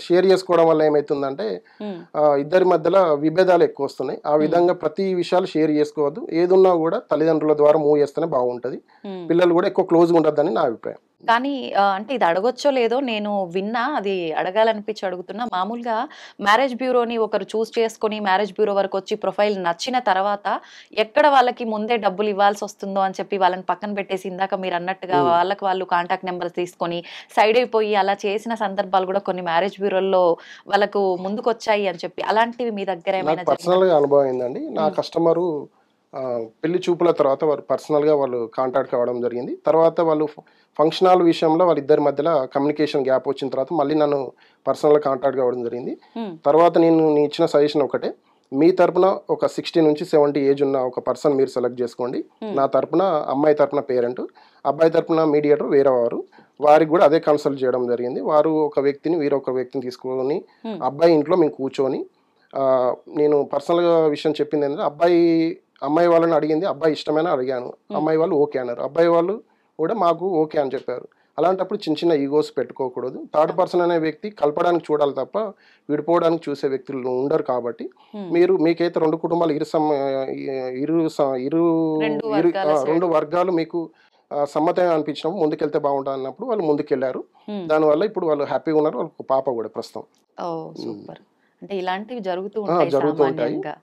B: షేర్ చేసుకోవడం వల్ల ఏమైతుందంటే,
A: హ్మ్.
B: ఇద్దరి మధ్యల విభేదాలు ఎక్కువొస్తున్నాయి. ఆ
A: హ్మ్.
B: విధంగా ప్రతి విషయాలు షేర్ చేసుకోవద్దు. ఏదున్నా గూడా తల్లిదండ్రుల ద్వారా మూవ్ చేస్తేనే బాగుంటది.
A: హ్మ్.
B: పిల్లలు గూడా ఎక్కువ క్లోజ్‌గా ఉండొద్దని నా అభిప్రాయం.
A: కానీ అంటే ఇది అడగొచ్చో లేదో నేను విన్నా. అది అడగాలనిపించి అడుగుతున్నా. మామూలుగా మ్యారేజ్ బ్యూరోని ఒకరు చేసుకొని మ్యారేజ్ బ్యూరో వరకొచ్చి ప్రొఫైల్ నచ్చిన తర్వాత ఎక్కడ వాళ్ళకి ముందే డబ్బులు ఇవ్వాల్సొస్తుందో అని చెప్పి వాళ్ళని పక్కన పెట్టేసి ఇందాక మీరన్నట్టుగా
B: హ్మ్.
A: వాళ్ళకి వాళ్ళు కాంటాక్ట్ నంబర్స్ తీసుకొని సైడ్ అయిపోయి అలా చేసిన సందర్భాలు గూడా కొన్ని మ్యారేజ్ బ్యూరోల్లో వాళ్ళకు ముందుకొచ్చాయి అని చెప్పి. అలాంటివి మీ దగ్గర
B: నాకు
A: ఏమైనా జరిగినా?
B: పర్సనల్‌గా అనుభవం అయిందండి. నా
A: హ్మ్.
B: కస్టమరు పెళ్లి చూపుల తర్వాత వాళ్ళు కాంటాక్ట్ కావడం జరిగింది. తర్వాత వాళ్ళు ఫంక్షన్ హాల్ విషయంలో వాళ్ళిద్దరి మధ్యల కమ్యూనికేషన్ గ్యాప్ వచ్చిన తర్వాత మళ్ళీ నన్ను పర్సనల్‌గా కాంటాక్ట్ కావడం జరిగింది.
A: హ్మ్.
B: తర్వాత నేను ఇచ్చిన సజెషన్ ఒకటే. మీ తరపున ఒక 60-70 ఏజ్ ఉన్న ఒక పర్సన్ మీరు సెలెక్ట్ చేసుకోండి.
A: హ్మ్.
B: నా తరపున అమ్మాయి తరపున పేరెంట్, అబ్బాయి తరపున మీడియేటర్ వేరేవారు. వారికి గూడా అదే కన్సల్ట్ చేయడం జరిగింది. వీరొక వ్యక్తిని తీసుకొని
A: హ్మ్.
B: అబ్బాయి ఇంట్లో మేము కూర్చొని నేను పర్సనల్‌గా విషయం చెప్పిందేంటంటే, అమ్మాయి వాళ్ళని అడిగింది. అబ్బాయి ఇష్టమేనా అడిగాను.
A: హ్మ్.
B: అమ్మాయి వాళ్ళు ఓకే అన్నారు. అబ్బాయి వాళ్ళు కూడా మాకు ఓకే అని చెప్పారు. అలాంటప్పుడు చిన్న ఈగోస్ పెట్టుకోకూడదు. థర్డ్
A: అవును.
B: పర్సన్ అనే వ్యక్తి కలపడానికి చూడాలి తప్ప, విడిపోవడానికి చూసే వ్యక్తులు ఉండరు కాబట్టి,
A: హ్మ్.
B: మీకైతే 2 కుటుంబాలు ఇరు స ఇరు
A: 2
B: ఇరు
A: వర్గాల
B: ఆ!
A: సైడ్.
B: 2 వర్గాలు మీకు సమ్మతంగా అనిపించినప్పుడు ముందుకెళ్తే బాగుంటదన్నప్పుడు వాళ్ళు ముందుకెళ్లారు.
A: హ్మ్.
B: దానివల్ల ఇప్పుడు వాళ్ళు హ్యాపీగా ఉన్నారు. వాళ్ళకి ఒక పాప కూడా ప్రస్తుతం.
A: ఓహ్!
B: హ్మ్.
A: సూపర్. అంటే ఇలాంటివి జరుగుతూ ఉంటాయి
B: జరుగుతూ ఉంటాయి.
A: సామాన్యంగా.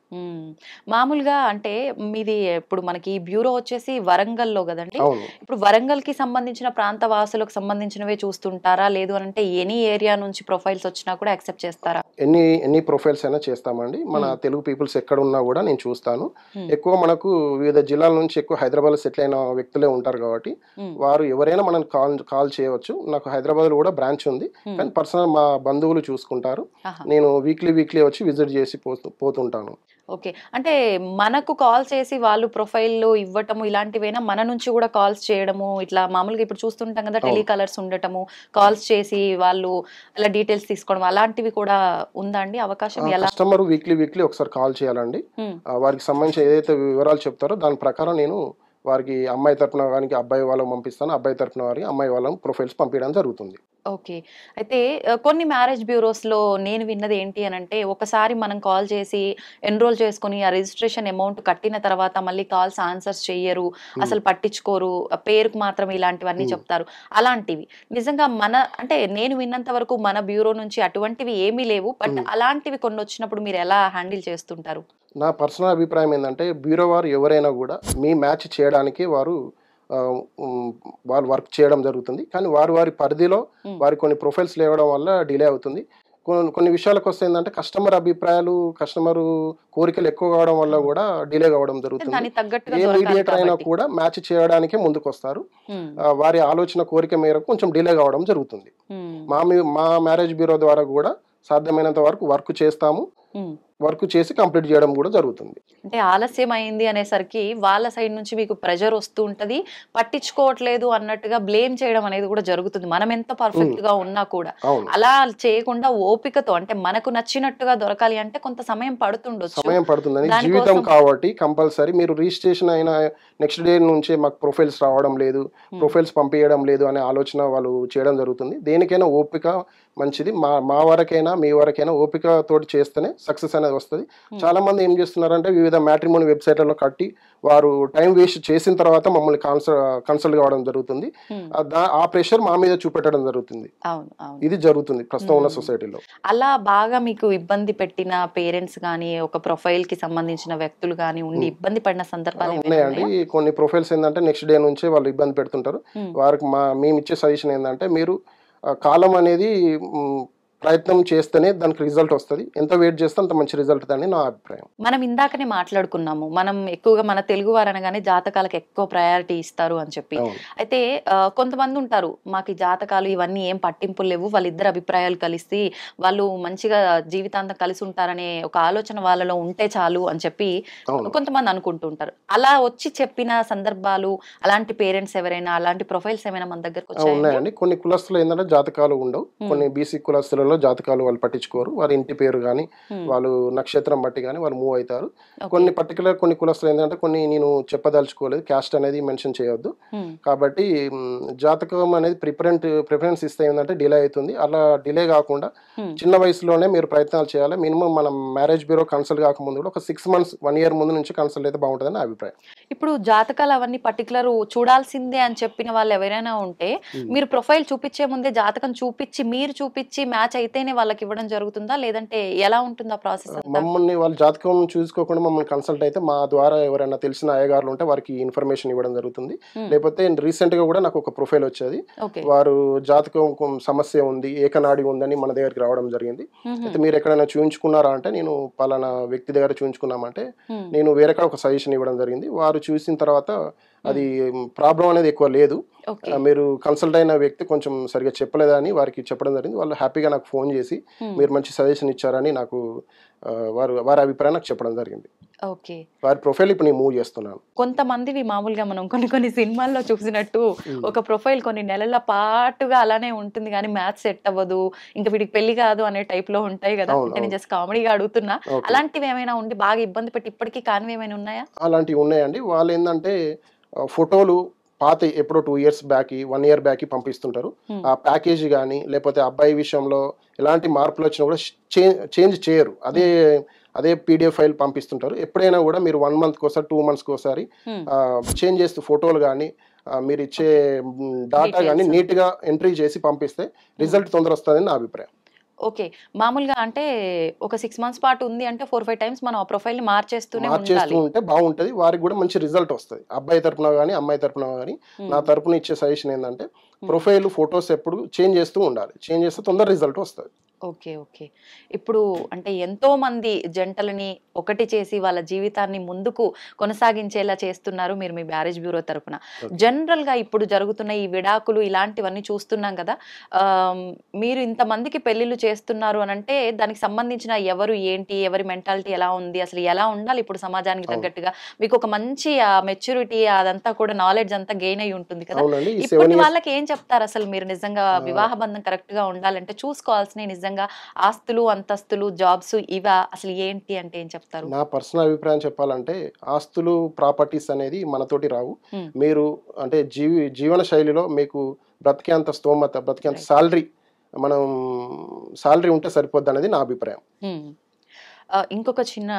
A: మామూలుగా అంటే మీది ఇప్పుడు మనకి బ్యూరో వచ్చేసి వరంగల్‌లో గదండీ!
B: అవును.
A: ఇప్పుడు వరంగల్‌కి సంబంధించిన ప్రాంత వాసులకు సంబంధించినవే చూస్తుంటారా? లేదు అనంటే ఎనీ ఏరియా నుంచి ప్రొఫైల్స్ వచ్చినా కూడా యాక్సెప్ట్ చేస్తారా?
B: ఎన్ని ప్రొఫైల్స్ అయినా చేస్తామండి. మన
A: హ్మ్.
B: తెలుగు పీపుల్స్ ఎక్కడున్నా గూడా నేను చూస్తాను.
A: హ్మ్.
B: ఎక్కువ మనకు వివిధ జిల్లాల నుంచి ఎక్కువ హైదరాబాద్‌లో సెటిల్ అయిన వ్యక్తులే ఉంటారు గాబట్టి,
A: హ్మ్.
B: వారు ఎవరైనా మనల్ని కాల్ చేయవచ్చు. నాకు హైదరాబాద్‌లో గూడా బ్రాంచ్ ఉంది.
A: హ్మ్.
B: కానీ పర్సనల్ మా బంధువులు చూసుకుంటారు.
A: ఆహా!
B: నేను వీక్లీ వచ్చి విజిట్ చేసి పోతుంటాను.
A: ఓకే. అంటే మనకు కాల్ చేసి వాళ్ళు ప్రొఫైల్‌లో ఇవ్వటము ఇలాంటివేనా? మన నుంచి గూడా కాల్స్ చేయడము, ఇట్లా మామూలుగా ఇప్పుడు చూస్తుంటాం గదా!
B: అవును.
A: టెలికాలర్స్ ఉండటము, కాల్స్ చేసి వాళ్ళు అలా డీటెయిల్స్ తీసుకోవడం అలాంటివి కూడా ఉందా అండి అవకాశం? ఎలా?
B: కస్టమర్ వీక్లీ ఒకసారి కాల్ చేయాలండి.
A: హ్మ్.
B: వారికి సంబంధించిన ఏదైతే వివరాలు చెప్తారో దాని ప్రకారం నేను వారికి అమ్మాయి తరపున వారికి అబ్బాయి వాళ్ళకి పంపిస్తాను. అబ్బాయి తరపున వారికి అమ్మాయి వాళ్ళకి ప్రొఫైల్స్ పంపియడం జరుగుతుంది.
A: ఓకే. అయితే కొన్ని మ్యారేజ్ బ్యూరోస్‌లో నేను విన్నది ఏంటి అనంటే, ఒకసారి మనం కాల్ చేసి ఎన్రోల్ చేసుకొని, ఆ రిజిస్ట్రేషన్ అమౌంట్ కట్టిన తర్వాత మళ్ళీ కాల్స్ ఆన్సర్స్ చెయ్యరు.
B: హ్మ్.
A: అసలు పట్టించుకోరు. పేరుకు మాత్రమే ఇలాంటివన్నీ
B: హ్మ్.
A: చెప్తారు. అలాంటివి. నిజంగా అంటే నేను విన్నంత వరకు మన బ్యూరో నుంచి అటువంటివి ఏమీ లేవు. బట్
B: హ్మ్.
A: అలాంటివి కొన్నొచ్చినప్పుడు మీరెలా హ్యాండిల్ చేస్తుంటారు?
B: నా పర్సనల్ అభిప్రాయం ఏందంటే, బ్యూరో వారు ఎవరైనా గూడా మీ మ్యాచ్ చేయడానికి వారు ఆహ్, హ్మ్, వాళ్ళు వర్క్ చేయడం జరుగుతుంది. కానీ వారి పరిధిలో
A: హ్మ్.
B: వారికి కొన్ని ప్రొఫైల్స్ లేవడం వల్ల డిలే అవుతుంది. కొన్ని విషయాలకొస్తే ఏందంటే, కస్టమర్ అభిప్రాయాలు, కస్టమరు కోరికలు ఎక్కువ కావడం వల్ల
A: అవును.
B: గూడా డిలే కావడం
A: అంటే
B: జరుగుతుంది.
A: దానికి తగ్గట్టుగా
B: ఏ
A: దొరకాలి
B: మీడియేటర్ అయినా
A: కాబట్టి.
B: కూడా మ్యాచ్ చేయడానికే ముందుకొస్తారు.
A: హ్మ్.
B: వారి ఆలోచన కోరిక మేరకు కొంచెం డిలే కావడం జరుగుతుంది.
A: హ్మ్.
B: మా మ్యారేజ్ బ్యూరో ద్వారా గూడా సాధ్యమైనంత వరకు వర్క్ చేస్తాము.
A: హ్మ్.
B: వర్క్ చేసి కంప్లీట్ జేయడం గూడా జరుగుతుంది.
A: అంటే ఆలస్యం అయింది అనేసరికి వాళ్ళ సైడ్ నుంచి మీకు ప్రెషర్ వస్తూ ఉంటది. పట్టించుకోవట్లేదు అన్నట్టుగా బ్లేమ్ చేయడం అనేది కూడా జరుగుతుంది. మనం ఎంత
B: హ్మ్.
A: పర్ఫెక్ట్‌గా ఉన్నా కూడా.
B: అవును.
A: అలా చేయకుండా ఓపికతో అంటే మనకు నచ్చినట్టుగా దొరకాలి అంటే కొంత సమయం పడుతుండొచ్చు.
B: సమయం పడుతుందని. జీవితం
A: దానికోసం
B: కాబట్టి కంపల్సరీ మీరు రిజిస్ట్రేషన్ అయిన నెక్స్ట్ డే నుంచే మాకు ప్రొఫైల్స్ రావడం లేదు,
A: హ్మ్.
B: ప్రొఫైల్స్ పంపియడం లేదు అనే ఆలోచన వాళ్ళు చేయడం జరుగుతుంది. దేనికైనా ఓపిక మంచిది. మా వరకైనా, మీ వరకైనా ఓపికతోటి చేస్తేనే సక్సెస్ అనేది వస్తది.
A: హ్మ్.
B: చాలామంది ఏం చేస్తున్నారంటే వివిధ మ్యాట్రిమోనీ వెబ్‌సైట్‌లలో కట్టి వారు టైమ్ వేస్ట్ చేసిన తర్వాత మమ్మల్ని కన్సల్ట్ కావడం జరుగుతుంది.
A: హ్మ్.
B: ఆ ప్రెషర్ మా మీద చూపెట్టడం జరుగుతుంది.
A: అవును. అవును.
B: ఇది జరుగుతుంది ప్రస్తుతం ఉన్న
A: హ్మ్.
B: సొసైటీలో.
A: అలా బాగా మీకు ఇబ్బంది పెట్టిన పేరెంట్స్ గాని, ఒక ప్రొఫైల్‌కి సంబంధించిన వ్యక్తులు గాని ఉండి
B: హ్మ్.
A: ఇబ్బంది పడిన సందర్భాలు ఏమైనా
B: ఉన్నాయండి.
A: ఉన్నాయా?
B: కొన్ని ప్రొఫైల్స్ ఏందంటే నెక్స్ట్ డే నుంచే వాళ్ళు ఇబ్బంది పెడుతుంటారు.
A: హ్మ్.
B: వారికి మేమిచ్చే సజెషన్ ఏందంటే మీరు కాలం అనేది హ్మ్, ప్రయత్నం చేస్తేనే దానికి రిజల్ట్ వస్తది. ఎంత వెయిట్ చేస్తే అంత మంచి రిజల్ట్ అని నా అభిప్రాయం.
A: మనం ఇందాకనే మాట్లాడుకున్నాము. మనం ఎక్కువగా మన తెలుగు వారనగానే జాతకాలకు ఎక్కువ ప్రయారిటీ ఇస్తారు అని చెప్పి.
B: అవును.
A: అయితే కొంతమందుంటారు. మాకు ఈ జాతకాలు ఇవన్నీ ఏం పట్టింపులు లేవు. వాళ్ళిద్దరి అభిప్రాయాలు కలిసి వాళ్ళు మంచిగా జీవితాంతం కలిసుంటారనే ఒక ఆలోచన వాళ్ళలో ఉంటే చాలు అని చెప్పి
B: అవును.
A: కొంతమంది అనుకుంటూ ఉంటారు. అలా వచ్చి చెప్పిన సందర్భాలు, అలాంటి పేరెంట్స్ ఎవరైనా, అలాంటి ప్రొఫైల్స్ ఏమైనా మన దగ్గరకొచ్చాయండి?
B: ఉన్నాయండి. కొన్ని కులస్తులు ఏందంటే జాతకాలు ఉండవు.
A: హ్మ్.
B: కొన్ని బీసీ కులస్తులలో జాతకాలు వాళ్ళు పట్టించుకోరు. వారి ఇంటి పేరు గాని,
A: హ్మ్.
B: వాళ్ళు నక్షత్రం బట్టి గాని వాళ్ళు మూవ్ అయితారు.
A: ఓకే.
B: కొన్ని కులస్తులు ఏందంటే కొన్ని నేను చెప్పదలుచుకోలేదు. క్యాస్ట్ అనేది మెన్షన్ చేయొద్దు.
A: హ్మ్.
B: కాబట్టి జాతకం అనేది ప్రిఫరెన్స్ ఇస్తే ఏందంటే డిలే అయితుంది. అలా డిలే గాకుండా
A: హ్మ్.
B: చిన్న వయసులోనే మీరు ప్రయత్నాలు చేయాలి. మినిమమ్ మనం మ్యారేజ్ బ్యూరో కన్సల్ట్ కాకముందు కూడా ఒక 6 మంత్స్, 1 ఇయర్ ముందు నుంచి కన్సల్ట్ అయితే బావుంటదని నా అభిప్రాయం.
A: ఇప్పుడు జాతకాలు అవన్నీ పర్టిక్యులర్ చూడాల్సిందే అని చెప్పిన వాళ్ళు ఎవరైనా ఉంటే,
B: హ్మ్.
A: మీరు ప్రొఫైల్ చూపిచ్చే ముందే జాతకం చూపిచ్చి, మీరు చూపిచ్చి మ్యాచ్ అయితేనే వాళ్ళకివ్వడం జరుగుతుందా? లేదంటే ఎలా ఉంటుంది ఆ ప్రాసెస్ అంతా?
B: మమ్మల్ని వాళ్ళ జాతకం చూసుకోకుండా మమ్మల్ని కన్సల్ట్ అయితే మా ద్వారా ఎవరైనా తెలిసిన అయ్యగారులు ఉంటే వారికి ఇన్ఫర్మేషన్ ఇవ్వడం జరుగుతుంది.
A: హ్మ్.
B: లేకపోతే రీసెంట్‌గా కూడా నాకు ఒక ప్రొఫైల్ వచ్చేది.
A: ఓకే.
B: వారు జాతకం సమస్య ఉంది, ఏకనాడి ఉందని మన దగ్గరికి రావడం జరిగింది.
A: హుహు.
B: అయితే మీరెక్కడైనా చూయించుకున్నారా అంటే, నేను పలానా వ్యక్తి దగ్గర చూయించుకున్నామంటే,
A: హ్మ్.
B: నేను వేరే కాడ ఒక సజెషన్ ఇవ్వడం జరిగింది. వారు చూసిన తర్వాత
A: హ్మ్.
B: అది ప్రాబ్లమ్ అనేది ఎక్కువ లేదు.
A: ఓకే.
B: మీరు కన్సల్ట్ అయిన వ్యక్తి కొంచెం సరిగ్గా చెప్పలేదని వారికి చెప్పడం జరిగింది. వాళ్ళు హ్యాపీగా నాకు ఫోన్ చేసి,
A: హ్మ్.
B: మీరు మంచి సజెషన్ ఇచ్చారని నాకు వారి అభిప్రాయం నాకు చెప్పడం జరిగింది.
A: ఓకే.
B: వారి ప్రొఫైల్ ఇప్పుడు నేను మూవ్ చేస్తున్నాను.
A: కొంతమందివి మామూలుగా మనం కొన్ని కొన్ని సినిమాల్లో చూసినట్టు
B: హ్మ్.
A: ఒక ప్రొఫైల్ కొన్ని నెలల పాటుగా అలానే ఉంటుంది గానీ మ్యాచ్ సెట్ అవ్వదు. ఇంక వీడికి పెళ్లి కాదు అనే టైప్‌లో ఉంటాయి గదా!
B: అవును.
A: అంటే నేను
B: అవును.
A: జస్ట్ కామెడీగా అడుగుతున్నా.
B: ఓకే.
A: అలాంటివేమైనా ఉండి బాగా ఇబ్బంది పెట్టి ఇప్పటికి కానివేమైనా ఉన్నాయా?
B: అలాంటివి ఉన్నాయండి. వాళ్ళేందంటే ఫోటోలు పాతయి ఎప్పుడో 2 ఇయర్స్ బ్యాక్‌యి, 1 ఇయర్ బ్యాక్‌యి పంపిస్తుంటారు.
A: హ్మ్.
B: ఆ ప్యాకేజ్ గాని, లేపోతే అబ్బాయి విషయంలో ఎలాంటి మార్పులొచ్చినా గూడా చేంజ్ చేయరు.
A: హ్మ్.
B: అదే పీడీఎఫ్ ఫైల్ పంపిస్తుంటారు. ఎప్పుడైనా గూడా మీరు 1 మంత్‌కోసారి, 2 మంత్స్‌కోసారి
A: హ్మ్.
B: చేంజ్ చేస్తూ ఫోటోలు గాని, మీరిచ్చే
A: ఓకే.
B: డాటా గాని
A: డీటెయిల్స్.
B: నీట్‌గా ఎంట్రీ చేసి పంపిస్తే
A: హ్మ్.
B: రిజల్ట్ తొందరొస్తదని నా అభిప్రాయం.
A: ఓకే. మామూలుగా అంటే ఒక 6 మంత్స్ పాటు ఉంది అంటే 4, 5 టైమ్స్ మనం ఆ ప్రొఫైల్‌ని మార్చేస్తూనే
B: మార్చేస్తూ
A: ఉండాలి.
B: ఉంటే బాగుంటది. వారికి గూడా మంచి రిజల్ట్ ఒస్తది. అబ్బాయి తరపున గాని, అమ్మాయి తరపున గాని నా
A: హ్మ్.
B: తరపున ఇచ్చే సజెషన్ ఏందంటే,
A: హ్మ్.
B: ప్రొఫైల్, ఫోటోస్ ఎప్పుడు చేంజ్ చేస్తూ ఉండాలి. చేంజ్ చేస్తే
A: ఓకే.
B: తొందర రిజల్ట్ ఒస్తది.
A: ఓకే. ఓకే. ఇప్పుడు అంటే ఎంతోమంది జంటలని ఒకటి చేసి వాళ్ళ జీవితాన్ని ముందుకు కొనసాగించేలా చేస్తున్నారు మీరు మీ మ్యారేజ్ బ్యూరో తరపున.
B: ఓకే.
A: జనరల్‌గా ఇప్పుడు జరుగుతున్న ఈ విడాకులు ఇలాంటివన్నీ చూస్తున్నాం గదా! ఆహ్, మీరు ఇంతమందికి పెళ్ళిళ్ళు చేస్తున్నారు అనంటే దానికి సంబంధించిన ఎవరు ఏంటి? ఎవరి మెంటాలిటీ ఎలా ఉంది? అసలు ఎలా ఉండాలి ఇప్పుడు సమాజానికి
B: అవును.
A: తగ్గట్టుగా? మీకొక మంచి మెచ్యూరిటీ అదంతా కూడా నాలెడ్జ్ అంతా గెయిన్ అయ్యి ఉంటుంది కదా!
B: అవునండి. ఈ 7
A: ఇప్పటి
B: ఇయర్స్
A: వాళ్ళకి ఏం చెప్తారసలు మీరు నిజంగా
B: ఆహ్,
A: వివాహ బంధం కరెక్ట్‌గా ఉండాలంటే చూసుకోవాల్సినయి నిజంగా ఆస్తులు, అంతస్తులు, జాబ్స్ ఇవా? అసలు ఏంటి అంటే ఏం చెప్తారు?
B: నా పర్సనల్ అభిప్రాయం చెప్పాలంటే, ఆస్తులు, ప్రాపర్టీస్ అనేది మనతోటి రావు.
A: హ్మ్.
B: మీరు అంటే జీవన శైలిలో మీకు బ్రతికేంత స్తోమత, బ్రతికేంత
A: రైట్.
B: సాలరీ మనం సాలరీ ఉంటే సరిపోద్దనేది నా అభిప్రాయం.
A: హ్మ్. ఇంకొక చిన్న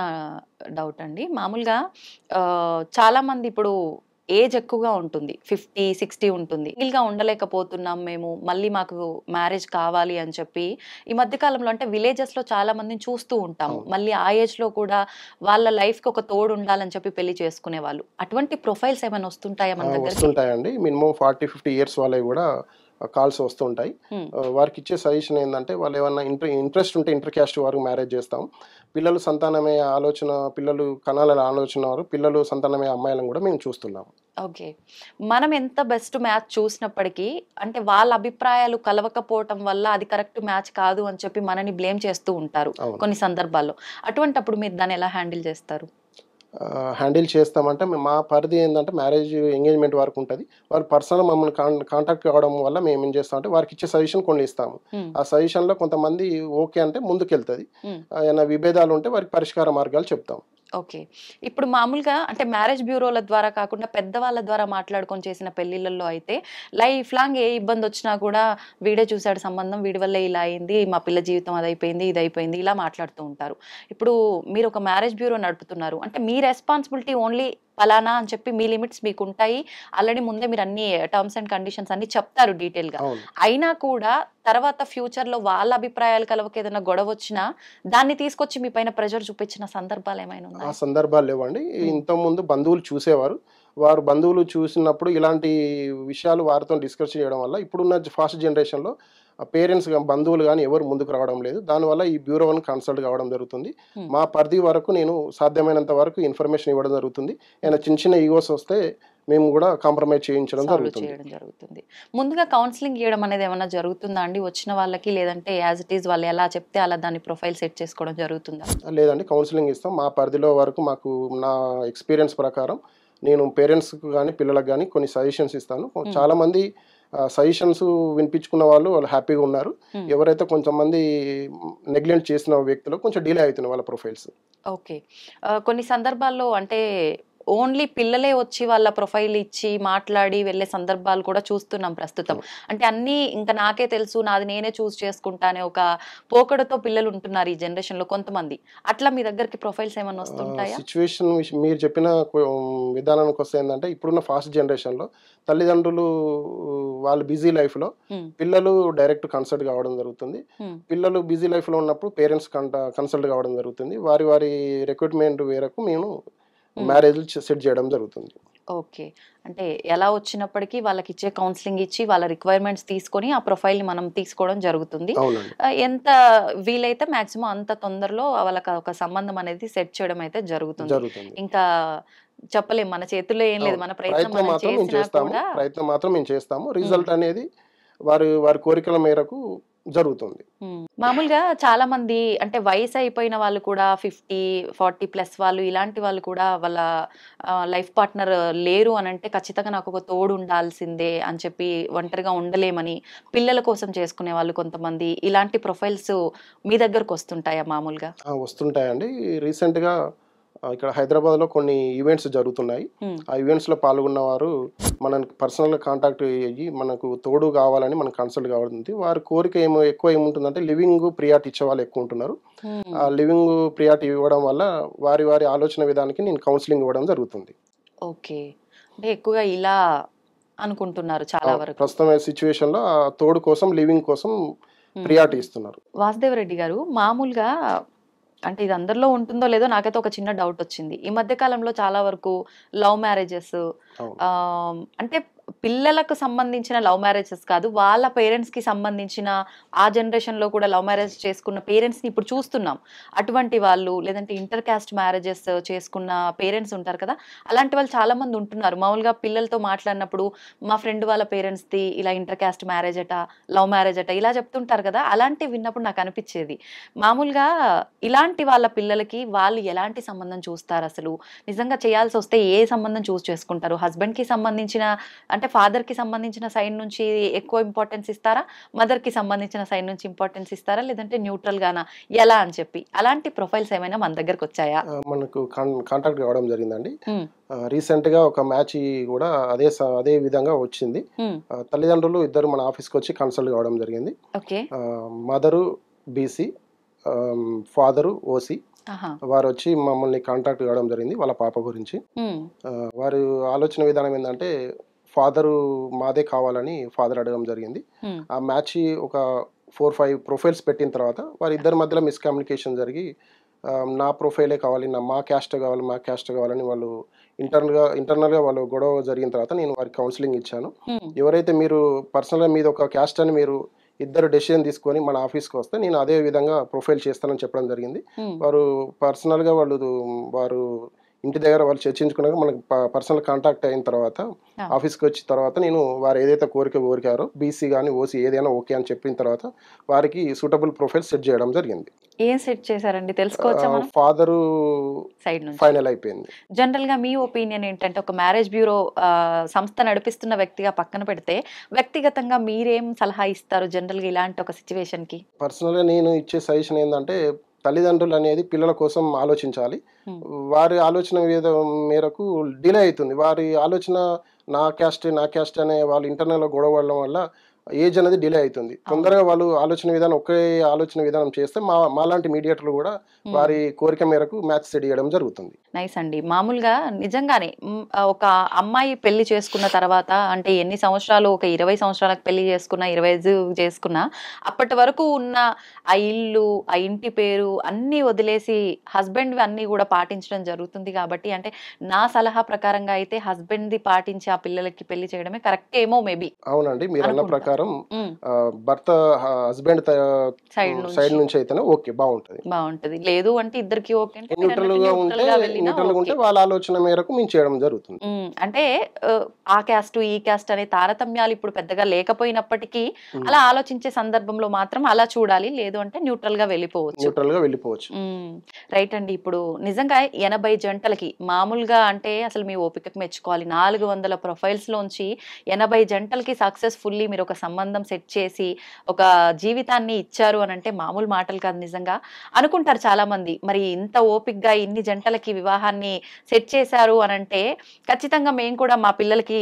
A: డౌట్ అండి. మామూలుగా చాలామంది ఇప్పుడు ఏజ్ ఎక్కువగా ఉంటుంది. 50, 60 ఉంటుంది. సింగిల్‌గా ఉండలేకపోతున్నాం మేము. మళ్ళీ మాకు మ్యారేజ్ కావాలి అని చెప్పి ఈ మధ్య కాలంలో అంటే విలేజెస్‌లో చాలా మందిని చూస్తూ ఉంటాము.
B: అవును.
A: మళ్ళీ ఆ ఏజ్‌లో కూడా వాళ్ళ లైఫ్‌కి ఒక తోడు ఉండాలని చెప్పి పెళ్లి చేసుకునేవాళ్ళు. అటువంటి ప్రొఫైల్స్ ఏమైనా వస్తుంటాయా మన దగ్గరికి?
B: వస్తుంటాయండి. మినిమమ్ 40, 50 ఇయర్స్ వాళ్ళవి గూడా కాల్స్ వస్తుంటాయి.
A: హ్మ్.
B: వారికిచ్చే సజెషన్ ఏందంటే, వాళ్ళేమన్నా ఇంట్రెస్ట్ ఉంటే ఇంటర్ క్యాస్ట్ వారికి మ్యారేజ్ జేస్తాం. పిల్లలు కనాలనే ఆలోచన వారు, పిల్లలు సంతానమయ్యే అమ్మాయిలను గూడా మేము చూస్తున్నాము.
A: ఓకే. మనం ఎంత బెస్ట్ మ్యాచ్ చూసినప్పటికీ, అంటే వాళ్ళ అభిప్రాయాలు కలవకపోవటం వల్ల అది కరెక్ట్ మ్యాచ్ కాదు అని చెప్పి మనని బ్లేమ్ చేస్తూ ఉంటారు
B: అవును.
A: కొన్ని సందర్భాల్లో. అటువంటప్పుడు మీరు దాన్ని ఎలా హ్యాండిల్ చేస్తారు?
B: హ్యాండిల్ చేస్తామంటే మా పరిధి ఏందంటే ఎంగేజ్‌మెంట్ వరకుంటది. వాళ్ళు పర్సనల్‌గా మమ్మల్ని కాంటాక్ట్ కావడం వల్ల మేమేం చేస్తామంటే వారికిచ్చే సజెషన్ కొన్ని ఇస్తాము.
A: హ్మ్.
B: ఆ సజెషన్‌లో కొంతమంది ఓకే అంటే ముందుకెళ్తది.
A: హ్మ్.
B: ఏమైనా విభేదాలుంటే వారికి పరిష్కార మార్గాలు చెప్తాం.
A: ఓకే. ఇప్పుడు మామూలుగా అంటే మ్యారేజ్ బ్యూరోల ద్వారా కాకుండా పెద్దవాళ్ళ ద్వారా మాట్లాడుకొని చేసిన పెళ్ళిళ్ళల్లో అయితే లైఫ్ లాంగ్ ఏ ఇబ్బందొచ్చినా కూడా వీడే చూసాడు సంబంధం, వీడి వల్లే ఇలా అయింది, మా పిల్ల జీవితం అదయిపోయింది, ఇదయిపోయింది ఇలా మాట్లాడుతూ ఉంటారు. ఇప్పుడు మీరొక మ్యారేజ్ బ్యూరో నడుపుతున్నారు. అంటే మీ రెస్పాన్సిబిలిటీ ఓన్లీ పలానా అని చెప్పి మీ లిమిట్స్ మీకుంటాయి. ఆల్రెడీ ముందే మీరన్నీ టర్మ్స్ అండ్ కండిషన్స్ అన్నీ చెప్తారు డీటెయిల్‌గా.
B: అవును.
A: అయినా కూడా తర్వాత ఫ్యూచర్‌లో వాళ్ళ అభిప్రాయాలు కలవక ఏదైనా గొడవొచ్చినా దాన్ని తీసుకొచ్చి మీ పైన ప్రెషర్ చూపించిన సందర్భాలేమైనా
B: ఆ
A: ఉన్నాయా?
B: సందర్భాలు లేవండి.
A: హ్మ్.
B: ఇంతకుముందు బంధువులు చూసేవారు. వారు బంధువులు చూసినప్పుడు ఇలాంటి విషయాలు వారితోని డిస్కస్ చేయడం వల్ల ఇప్పుడున్న ఫాస్ట్ జనరేషన్‌లో పేరెంట్స్ బంధువులు గాని ఎవరు ముందుకు రావడం లేదు. దానివల్ల ఈ బ్యూరోని కన్సల్ట్ కావడం జరుగుతుంది.
A: హ్మ్.
B: మా పరిధి వరకు నేను సాధ్యమైనంత వరకు ఇన్ఫర్మేషన్ ఇవ్వడం జరుగుతుంది. ఏమైనా
A: హ్మ్.
B: చిన్న చిన్న ఈగోస్ వస్తే మేము గూడా కాంప్రమైజ్ చేయించడం
A: సాల్వ్
B: జరుగుతుంది.
A: చేయడం జరుగుతుంది. ముందుగా కౌన్సెలింగ్ ఇయ్యడం అనేది ఏమన్నా జరుగుతుందా అండి? వచ్చిన వాళ్ళకి లేదంటే యాస్ ఇట్ ఈజ్ వాళ్ళు ఎలా చెప్తే అలా దాన్ని ప్రొఫైల్ సెట్ చేసుకోవడం జరుగుతుందా?
B: లేదండి, కౌన్సెలింగ్ ఇస్తాం. మా పరిధిలో వరకు నా ఎక్స్‌పీరియన్స్ ప్రకారం నేను పేరెంట్స్‌కి గాని, పిల్లలకి గాని కొన్ని సజెషన్స్ ఇస్తాను.
A: హ్మ్.
B: చాలామంది సజెషన్స్ వినిపించుకున్న వాళ్ళు హ్యాపీగా ఉన్నారు.
A: హ్మ్.
B: ఎవరైతే కొంతమంది నెగ్లెక్ట్ చేసిన వ్యక్తులు కొంచెం డిలే అవుతున్నాయి వాళ్ళ ప్రొఫైల్స్.
A: ఓకే. కొన్ని సందర్భాల్లో అంటే ఓన్లీ పిల్లలే వచ్చి వాళ్ళ ప్రొఫైల్ ఇచ్చి మాట్లాడి వెళ్ళే సందర్భాలు కూడా చూస్తున్నాం ప్రస్తుతం.
B: అవును.
A: అంటే అన్నీ ఇంక నాకే తెలుసు, నాది నేనే చూజ్ చేసుకుంటా అనే ఒక పోకడతో పిల్లలు ఉంటున్నారు ఈ జనరేషన్‌లో కొంతమంది. అట్లా మీ దగ్గరికి ప్రొఫైల్స్ ఏమన్నా వస్తుంటాయా?
B: మీరు చెప్పిన విధానానికొస్తే ఏందంటే, ఇప్పుడున్న ఫాస్ట్ జనరేషన్‌లో తల్లిదండ్రులు వాళ్ళు బిజీ లైఫ్‌లో
A: హ్మ్.
B: పిల్లలు డైరెక్ట్ కన్సల్ట్ కావడం జరుగుతుంది.
A: హ్మ్.
B: పిల్లలు బిజీ లైఫ్‌లో ఉన్నప్పుడు పేరెంట్స్ కన్సల్ట్ కావడం జరుగుతుంది. వారి రిక్రూట్‌మెంట్ మేరకు మేము
A: హ్మ్.
B: మ్యారేజ్‌లు సెట్ చేయడం జరుగుతుంది.
A: ఓకే. అంటే ఎలా వచ్చినప్పటికీ వాళ్ళకిచ్చే కౌన్సెలింగ్ ఇచ్చి, వాళ్ళ రిక్వైర్మెంట్స్ తీసుకొని, ఆ ప్రొఫైల్‌ని మనం తీసుకోవడం జరుగుతుంది.
B: అవునండి.
A: ఎంత వీలైతే మాక్సిమం అంత తొందరలో వాళ్ళకి ఒక సంబంధం అనేది సెట్ చేయడం అయితే జరుగుతుంది.
B: జరుగుతుంది.
A: ఇంకా చెప్పలేం మన చేతుల్లో ఏం లేదు.
B: అవును.
A: మన ప్రయత్నం మనం చేసినా కూడా
B: ప్రయత్నం మాత్రం మేము చేస్తాము.
A: హ్మ్.
B: రిజల్ట్ అనేది వారి వారి కోరికల మేరకు జరుగుతుంది.
A: హ్మ్. మామూలుగా చాలామంది అంటే వయసయిపోయిన వాళ్ళు కూడా 50, 40 ప్లస్ వాళ్ళు ఇలాంటి వాళ్ళు కూడా వాళ్ళ లైఫ్ పార్ట్నర్ లేరు అనంటే ఖచ్చితంగా నాకొక తోడు ఉండాల్సిందే అని చెప్పి ఒంటరిగా ఉండలేమని పిల్లల కోసం చేసుకునే వాళ్ళు కొంతమంది ఇలాంటి ప్రొఫైల్స్ మీ దగ్గరకొస్తుంటాయా మామూలుగా?
B: వస్తుంటాయండి. రీసెంట్‌గా ఇక్కడ హైదరాబాద్‌లో కొన్ని ఈవెంట్స్ జరుగుతున్నాయి.
A: హ్మ్.
B: ఆ ఈవెంట్స్‌లో పాల్గొన్నవారు మనకి పర్సనల్‌గా కాంటాక్ట్ అయ్యి మనకు తోడు కావాలని మనకు కన్సల్ట్ కావడంతో వారి కోరిక ఎక్కువ ఏముంటుందంటే లివింగ్ ప్రియారిటీ ఇచ్చేవాళ్ళు ఎక్కువుంటున్నారు.
A: హ్మ్.
B: ఆ లివింగ్ ప్రియారిటీ ఇవ్వడం వల్ల వారి ఆలోచన విధానానికి నేను కౌన్సెలింగ్ ఇవ్వడం జరుగుతుంది.
A: ఓకే. అంటే ఎక్కువగా ఇలా అనుకుంటున్నారు చాలా
B: అవును.
A: వరకు.
B: ప్రస్తుతం సిట్యుయేషన్‌లో ఆ తోడు కోసం, లివింగ్ కోసం ప్రియారిటీ ఇస్తున్నారు.
A: వాసుదేవ్ రెడ్డి గారు, మామూలుగా అంటే ఇది అందరిలో ఉంటుందో లేదో నాకైతే ఒక చిన్న డౌట్ వచ్చింది. ఈ మధ్య కాలంలో చాలా వరకు లవ్ మ్యారేజెస్,
B: అవును.
A: అంటే పిల్లలకు సంబంధించిన లవ్ మ్యారేజెస్ కాదు, వాళ్ళ పేరెంట్స్ కి సంబంధించిన ఆ జనరేషన్ లో కూడా లవ్ మ్యారేజ్ చేసుకున్న పేరెంట్స్ ని ఇప్పుడు చూస్తున్నాం. అటువంటి వాళ్ళు, లేదంటే ఇంటర్ కాస్ట్ మ్యారేజెస్ చేసుకున్న పేరెంట్స్ ఉంటారు కదా, అలాంటి వాళ్ళు చాలా మంది ఉంటున్నారు. మామూలుగా పిల్లలతో మాట్లాడినప్పుడు మా ఫ్రెండ్ వాళ్ళ పేరెంట్స్ ది ఇలా ఇంటర్ కాస్ట్ మ్యారేజ్ అట, లవ్ మ్యారేజ్ అట ఇలా చెప్తుంటారు కదా. అలాంటివి విన్నప్పుడు నాకు అనిపించేది, మామూలుగా ఇలాంటి వాళ్ళ పిల్లలకి వాళ్ళు ఎలాంటి సంబంధం చూస్తారు, అసలు నిజంగా చేయాల్సి వస్తే ఏ సంబంధం చూస్ చేసుకుంటారు? హస్బెండ్ కి సంబంధించిన అంటే ఫాదర్ కి సంబంధించిన సైడ్ నుంచి ఎక్కువ ఇంపార్టెన్స్ ఇస్తారా, మదర్ కి సంబంధించిన సైడ్ నుంచి ఇంపార్టెన్స్ ఇస్తారా, లేదంటే న్యూట్రల్ గానా, ఎలా అని చెప్పి అలాంటి ప్రొఫైల్స్ ఏమైనా మన దగ్గరకు వచ్చాయా?
B: మనకు కాంటాక్ట్ కావడం జరిగిందండి.
A: ఉమ్,
B: రీసెంట్ గా ఒక మ్యాచ్ కూడా అదే విధంగా వచ్చింది.
A: ఉమ్,
B: తల్లిదండ్రులు ఇద్దరు మన ఆఫీస్కి వచ్చి కన్సల్ట్ కావడం జరిగింది.
A: Okay.
B: Mother BC, father OC.
A: ఆహా.
B: వారు వచ్చి మమ్మల్ని కాంటాక్ట్ కావడం జరిగింది వాళ్ళ పాప గురించి.
A: ఉమ్,
B: వారి ఆలోచన విధానం ఏంటంటే ఫాదరు మాదే కావాలని ఫాదర్ అడగడం జరిగింది.
A: ఉమ్,
B: ఆ మ్యాచ్ ఒక 4-5 ప్రొఫైల్స్ పెట్టిన తర్వాత వారిద్దరి మధ్యలో మిస్కమ్యూనికేషన్ జరిగి నా ప్రొఫైలే కావాలి, మా క్యాస్ట్ కావాలని వాళ్ళు ఇంటర్నల్గా వాళ్ళు గొడవ జరిగిన తర్వాత నేను వారికి కౌన్సిలింగ్ ఇచ్చాను.
A: ఉమ్,
B: ఎవరైతే మీరు పర్సనల్గా మీద ఒక క్యాస్ట్ అని మీరు ఇద్దరు డెసిషన్ తీసుకొని మన ఆఫీస్కి వస్తే నేను అదే విధంగా ప్రొఫైల్ చేస్తానని చెప్పడం జరిగింది.
A: ఉమ్,
B: వారు పర్సనల్గా వారు ఇంటి దగ్గర వాళ్ళు చర్చించుకున్నాక మనకు పర్సనల్ కాంటాక్ట్ అయిన తర్వాత
A: ఆ.
B: ఆఫీస్కి వచ్చిన తర్వాత నేను వారు ఏదైతే కోరికారో బీసీ కానీ ఓసీ ఏదైనా ఓకే అని చెప్పిన తర్వాత వారికి సూటబుల్ ప్రొఫైల్ సెట్ చేయడం జరిగింది.
A: ఏం సెట్ చేశారండి, తెలుసుకోవచ్చా మనం?
B: ఫాదరు
A: సైడ్ నుంచి
B: ఫైనల్ అయిపోయింది.
A: జనరల్ గా మీ ఒపీనియన్ ఏంటంటే, ఒక మ్యారేజ్ బ్యూరో సంస్థ నడిపిస్తున్న వ్యక్తిగా పక్కన పెడితే, వ్యక్తిగతంగా మీరేం సలహా ఇస్తారు జనరల్ గా ఇలాంటి ఒక సిచ్యువేషన్ కి?
B: పర్సనల్గా నేను ఇచ్చే సజెషన్ ఏంటంటే తల్లిదండ్రులు అనేది పిల్లల కోసం ఆలోచించాలి. వారి ఆలోచన మేరకు డిలే అవుతుంది. వారి ఆలోచన నా క్యాస్ట్ అనే వాళ్ళు ఇంటర్నల్గా గొడవ పడడం వల్ల ఏజ్ అనేది డిలే అవుతుంది. తొందరగా వాళ్ళు ఒకే ఆలోచన విధానం చేస్తే మాలాంటి మీడియేటర్లు కూడా వారి కోరిక మేరకు మ్యాచ్ సెట్ చేయడం జరుగుతుంది.
A: నైస్ అండి. మామూలుగా నిజంగానే ఒక అమ్మాయి పెళ్లి చేసుకున్న తర్వాత, అంటే ఎన్ని సంవత్సరాలు, ఒక 20 సంవత్సరాలకు పెళ్లి చేసుకున్నా, 25 చేసుకున్నా, అప్పటి వరకు ఉన్న ఆ ఇల్లు, ఆ ఇంటి పేరు అన్నీ వదిలేసి హస్బెండ్ అన్నీ కూడా పాటించడం జరుగుతుంది. కాబట్టి అంటే నా సలహా ప్రకారంగా అయితే హస్బెండ్ ది పాటించి ఆ పిల్లలకి పెళ్లి చేయడమే కరెక్ట్ ఏమో మేబీ.
B: అవునండి, మీరు అన్న ప్రకారం భర్త హస్బెండ్ సైడ్ నుంచి అయితేనే ఓకే బాగుంటది.
A: లేదు అంటే ఇద్దరికి ఓకే అంటే
B: న్యూట్రల్ గా ఉంటే వాళ్ళ ఆలోచన మేరకు మేము చేయడం జరుగుతుంది.
A: అంటే ఆ క్యాస్ట్ ఈ క్యాస్ట్ అనే తారతమ్యాలు ఇప్పుడు పెద్దగా లేకపోయినప్పటికీ అలా ఆలోచించే సందర్భంలో మాత్రం అలా చూడాలి, లేదు అంటే న్యూట్రల్ గా వెళ్ళిపోవచ్చు. రైట్ అండి. ఇప్పుడు నిజంగా 80 జంటలకి మామూలుగా అంటే అసలు మీ ఓపికకు మెచ్చుకోవాలి. 400 ప్రొఫైల్స్ లోంచి 80 జంటలకి సక్సెస్ఫుల్లీ మీరు ఒక సంబంధం సెట్ చేసి ఒక జీవితాన్ని ఇచ్చారు అని అంటే మామూలు మాటలు కాదు. నిజంగా అనుకుంటారు చాలా మంది, మరి ఇంత ఓపిక్గా ఇన్ని జంటలకి వివాహాన్ని సెట్ చేశారు అని అంటే ఖచ్చితంగా మేము కూడా మా పిల్లలకి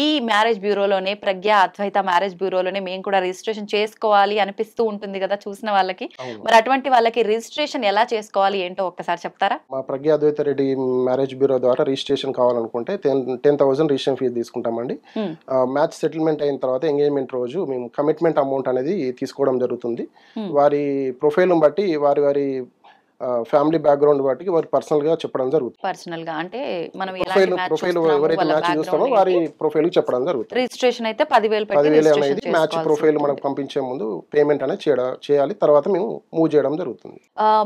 A: ఈ మ్యారేజ్ బ్యూరోలోనే, ప్రజ్ఞ అద్వైత మ్యారేజ్ బ్యూరోలోనే మేము కూడా రిజిస్ట్రేషన్ చేసుకోవాలి అనిపిస్తూ ఉంటుంది కదా చూసిన వాళ్ళకి. మరి అటువంటి వాళ్ళకి రిజిస్ట్రేషన్ ఎలా చేసుకోవాలి ఏంటో ఒక్కసారి చెప్తారా?
B: మా ప్రజ్ఞ అద్వైత రెడ్డి మ్యారేజ్ బ్యూరో ద్వారా రిజిస్ట్రేషన్ కావాలనుకుంటే 10,000 రిజిస్ట్రేషన్ ఫీజు తీసుకుంటామండి. మ్యాచ్ సెటిల్మెంట్ అయిన తర్వాత ఎంగేజ్మెంట్ రోజు మేము కమిట్మెంట్ అమౌంట్ అనేది తీసుకోవడం జరుగుతుంది. వారి ప్రొఫైల్ బట్టి వారి ఫ్యామిలీ బ్యాక్గ్రౌండ్ బట్టి వారి పర్సనల్ గా చెప్పడం జరుగుతుంది.
A: పర్సనల్ గా అంటే మనం
B: ప్రొఫైల్ ఎవరైతే మ్యాచ్ చూస్తామో వారి ప్రొఫైల్ చెప్పడం జరుగుతుంది.
A: రిజిస్ట్రేషన్ అయితే 10,000
B: అనేది మ్యాచ్ ప్రొఫైల్ మనకు పంపించే ముందు పేమెంట్ అనేది చేయాలి. తర్వాత మేము మూవ్ చేయడం జరుగుతుంది.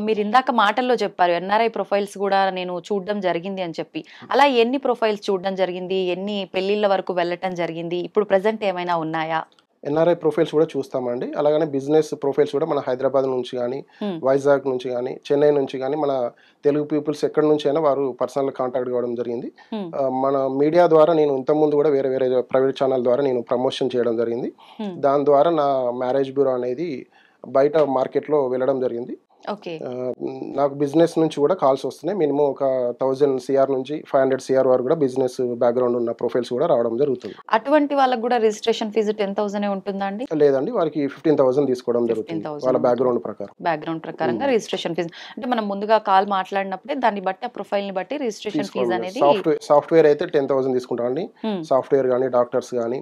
A: మీరు ఇందాక మాటల్లో చెప్పారు ఎన్ఆర్ఐ ప్రొఫైల్స్ కూడా నేను చూడడం జరిగింది అని చెప్పి. అలా ఎన్ని ప్రొఫైల్స్ చూడడం జరిగింది, ఎన్ని పెళ్లిళ్ళ వరకు వెళ్ళటం జరిగింది, ఇప్పుడు ప్రెసెంట్ ఏమైనా ఉన్నాయా?
B: ఎన్ఆర్ఐ ప్రొఫైల్స్ కూడా చూస్తామండి. అలాగనే బిజినెస్ ప్రొఫైల్స్ కూడా మన హైదరాబాద్ నుంచి కానీ, వైజాగ్ నుంచి కానీ, చెన్నై నుంచి కానీ, మన తెలుగు పీపుల్స్ ఎక్కడి నుంచి అయినా వారు పర్సనల్ కాంటాక్ట్ కావడం జరిగింది. మన మీడియా ద్వారా నేను ఇంతకుముందు కూడా వేరే ప్రైవేట్ ఛానల్ ద్వారా నేను ప్రమోషన్ చేయడం జరిగింది. దాని ద్వారా నా మ్యారేజ్ బ్యూరో అనేది బయట మార్కెట్లో వెళ్ళడం జరిగింది. నాకు బిజినెస్ నుంచి కూడా కాల్స్ వస్తున్నాయి. మినిమం ఒక 1000 CR నుంచి 500 CR వరకు కూడా బిజినెస్ బ్యాక్గ్రౌండ్ ఉన్న ప్రొఫైల్స్ కూడా రావడం జరుగుతుంది.
A: అటువంటి వాళ్ళకి కూడా రిజిస్ట్రేషన్ ఫీజు 10,000 ఉంటుందా అండి?
B: లేదండి, వారికి 15,000 తీసుకోవడం జరుగుతుంది. వాళ్ళ బ్యాక్గ్రౌండ్ ప్రకారంగా
A: రిజిస్ట్రేషన్ ఫీజు అంటే మనం ముందుగా కాల్ మాట్లాడినప్పుడే దాన్ని బట్టి ఆ ప్రొఫైల్ ని బట్టి రిజిస్ట్రేషన్ ఫీజు అనేది.
B: సాఫ్ట్వేర్ అయితే 10,000 తీసుకుంటామండి. సాఫ్ట్వేర్ కానీ, డాక్టర్స్ కానీ,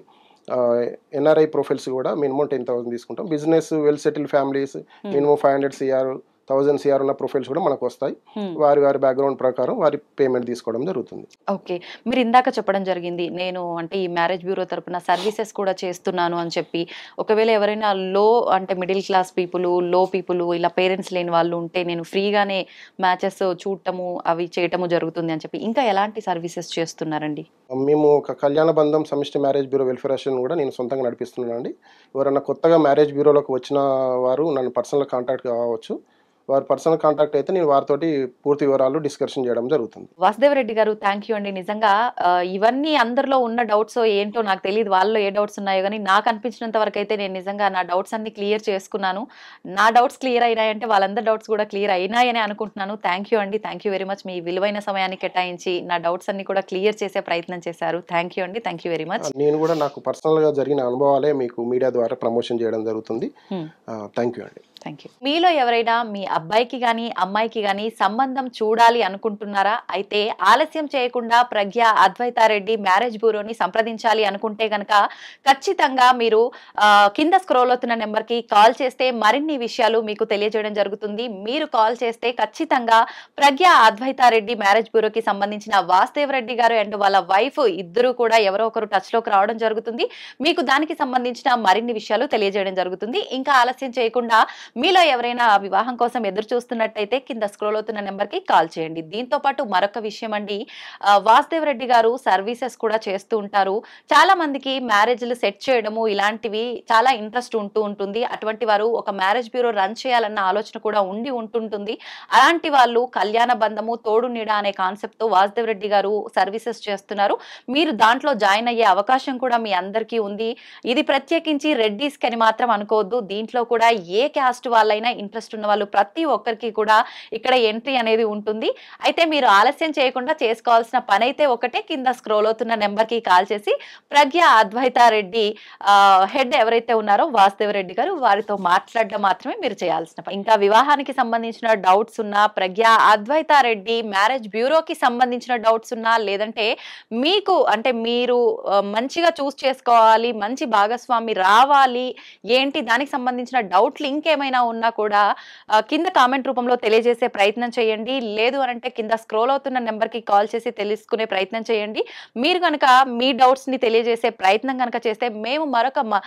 B: ఎన్ఆర్ఐ ప్రొఫైల్స్ కూడా మినిమం 10,000 తీసుకుంటాం. Business well settle families minimum 500 CR 1000 CR ఉన్న ప్రొఫైల్స్ కూడా మనకు వస్తాయి. వారి బ్యాక్గ్రౌండ్ ప్రకారం వారి పేమెంట్ తీసుకోవడం జరుగుతుంది.
A: ఓకే, మీరు ఇందాక చెప్పడం జరిగింది నేను అంటే ఈ మ్యారేజ్ బ్యూరో తరపున సర్వీసెస్ కూడా చేస్తున్నాను అని చెప్పి. ఒకవేళ ఎవరైనా అంటే మిడిల్ క్లాస్ లో పీపుల్ ఇలా పేరెంట్స్ లేని వాళ్ళు ఉంటే నేను ఫ్రీగానే మ్యాచెస్ చూడటము అవి చేయటము జరుగుతుంది అని చెప్పి, ఇంకా ఎలాంటి సర్వీసెస్ చేస్తున్నారండి?
B: మేము ఒక కళ్యాణ బంధం సమిష్టి మ్యారేజ్ బ్యూరో వెల్ఫేర్ అసోసియేషన్ కూడా నేను సొంతంగా నడిపిస్తున్నానండి. ఎవరైనా కొత్తగా మ్యారేజ్ బ్యూరోలోకి వచ్చిన వారు నన్ను పర్సనల్ కాంటాక్ట్ కావచ్చు. వారి పర్సనల్ కాంటాక్ట్ అయితే నేను వారితోటి పూర్తి వివరాలు డిస్కషన్ చేయడం జరుగుతుంది.
A: వాసుదేవ్ రెడ్డి గారు, థ్యాంక్ యూ అండి. నిజంగా ఇవన్నీ అందరిలో ఉన్న డౌట్స్ ఏంటో నాకు తెలియదు, వాళ్ళలో ఏ డౌట్స్ ఉన్నాయో కానీ నాకు అనిపించినంత వరకు అయితే నేను నిజంగా నా డౌట్స్ అన్ని క్లియర్ చేసుకున్నాను. నా డౌట్స్ క్లియర్ అయినాయంటే వాళ్ళందరి డౌట్స్ కూడా క్లియర్ అయినాయని అనుకుంటున్నాను. థ్యాంక్ యూ అండి, థ్యాంక్ యూ వెరీ మచ్. మీ విలువైన సమయాన్ని కేటాయించి నా డౌట్స్ అన్ని కూడా క్లియర్ చేసే ప్రయత్నం చేశారు. థ్యాంక్ యూ అండి, థ్యాంక్ యూ వెరీ మచ్.
B: నేను కూడా నాకు పర్సనల్గా జరిగిన అనుభవాలే మీకు మీడియా ద్వారా ప్రమోషన్ చేయడం జరుగుతుంది. థ్యాంక్ యూ అండి.
A: Thank you. మీలో ఎవరైనా మీ అబ్బాయికి కానీ అమ్మాయికి కానీ సంబంధం చూడాలి అనుకుంటున్నారా? అయితే ఆలస్యం చేయకుండా ప్రజ్ఞ అద్వైతారెడ్డి మ్యారేజ్ బ్యూరోని సంప్రదించాలి అనుకుంటే కనుక ఖచ్చితంగా మీరు కింద స్క్రోల్ అవుతున్న నెంబర్కి కాల్ చేస్తే మరిన్ని విషయాలు మీకు తెలియజేయడం జరుగుతుంది. మీరు కాల్ చేస్తే ఖచ్చితంగా ప్రజ్ఞ అద్వైతారెడ్డి మ్యారేజ్ బ్యూరోకి సంబంధించిన వాసుదేవ్ రెడ్డి గారు అండ్ వాళ్ళ వైఫ్ ఇద్దరు కూడా ఎవరో ఒకరు టచ్లోకి రావడం జరుగుతుంది. మీకు దానికి సంబంధించిన మరిన్ని విషయాలు తెలియజేయడం జరుగుతుంది. ఇంకా ఆలస్యం చేయకుండా మీలో ఎవరైనా వివాహం కోసం ఎదురు చూస్తున్నట్టయితే కింద స్క్రోల్ అవుతున్న నెంబర్కి కాల్ చేయండి. దీంతో పాటు మరొక విషయం అండి, వాసుదేవ్ రెడ్డి గారు సర్వీసెస్ కూడా చేస్తూ ఉంటారు. చాలా మందికి మ్యారేజ్లు సెట్ చేయడము ఇలాంటివి చాలా ఇంట్రెస్ట్ ఉంటుంది. అటువంటి వారు ఒక మ్యారేజ్ బ్యూరో రన్ చేయాలన్న ఆలోచన కూడా ఉంటుంటుంది. అలాంటి వాళ్ళు కళ్యాణ బంధము తోడు నీడ అనే కాన్సెప్ట్తో వాసుదేవ్ రెడ్డి గారు సర్వీసెస్ చేస్తున్నారు. మీరు దాంట్లో జాయిన్ అయ్యే అవకాశం కూడా మీ అందరికీ ఉంది. ఇది ప్రత్యేకించి రెడ్డిస్కి అని మాత్రం అనుకోవద్దు. దీంట్లో కూడా ఏ క్యాస్ట్ వాళ్ళైనా ఇంట్రెస్ట్ ఉన్న వాళ్ళు ప్రతి ఒక్కరికి కూడా ఇక్కడ ఎంట్రీ అనేది ఉంటుంది. అయితే మీరు ఆలస్యం చేయకుండా చేసుకోవాల్సిన పని అయితే ఒకటే, కింద స్క్రోల్ అవుతున్న నెంబర్కి కాల్ చేసి ప్రజ్ఞ అద్వైతారెడ్డి హెడ్ ఎవరైతే ఉన్నారో వాసుదేవ్ రెడ్డి గారు వారితో మాట్లాడడం మాత్రమే మీరు చేయాల్సిన పని. ఇంకా వివాహానికి సంబంధించిన డౌట్స్ ఉన్నా, ప్రజ్ఞ అద్వైతారెడ్డి మ్యారేజ్ బ్యూరోకి సంబంధించిన డౌట్స్ ఉన్నా, లేదంటే మీకు అంటే మీరు మంచిగా చూస్ చేసుకోవాలి, మంచి భాగస్వామి రావాలి ఏంటి దానికి సంబంధించిన డౌట్లు ఇంకేమైనా ఉన్నా కూడా కింద కామెంట్ రూపంలో తెలియజేసే ప్రయత్నం చేయండి. లేదు అనంటే కింద స్క్రోల్ అవుతున్న నెంబర్కి కాల్ చేసి తెలుసుకునే ప్రయత్నం చేయండి. మీరు కనుక మీ డౌట్స్ని తెలియజేసే ప్రయత్నం కనుక చేస్తే మేము మరొక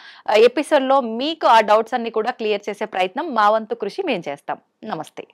A: ఎపిసోడ్లో మీకు ఆ డౌట్స్ అన్ని కూడా క్లియర్ చేసే ప్రయత్నం మా వంతు కృషి మేము చేస్తాం. నమస్తే.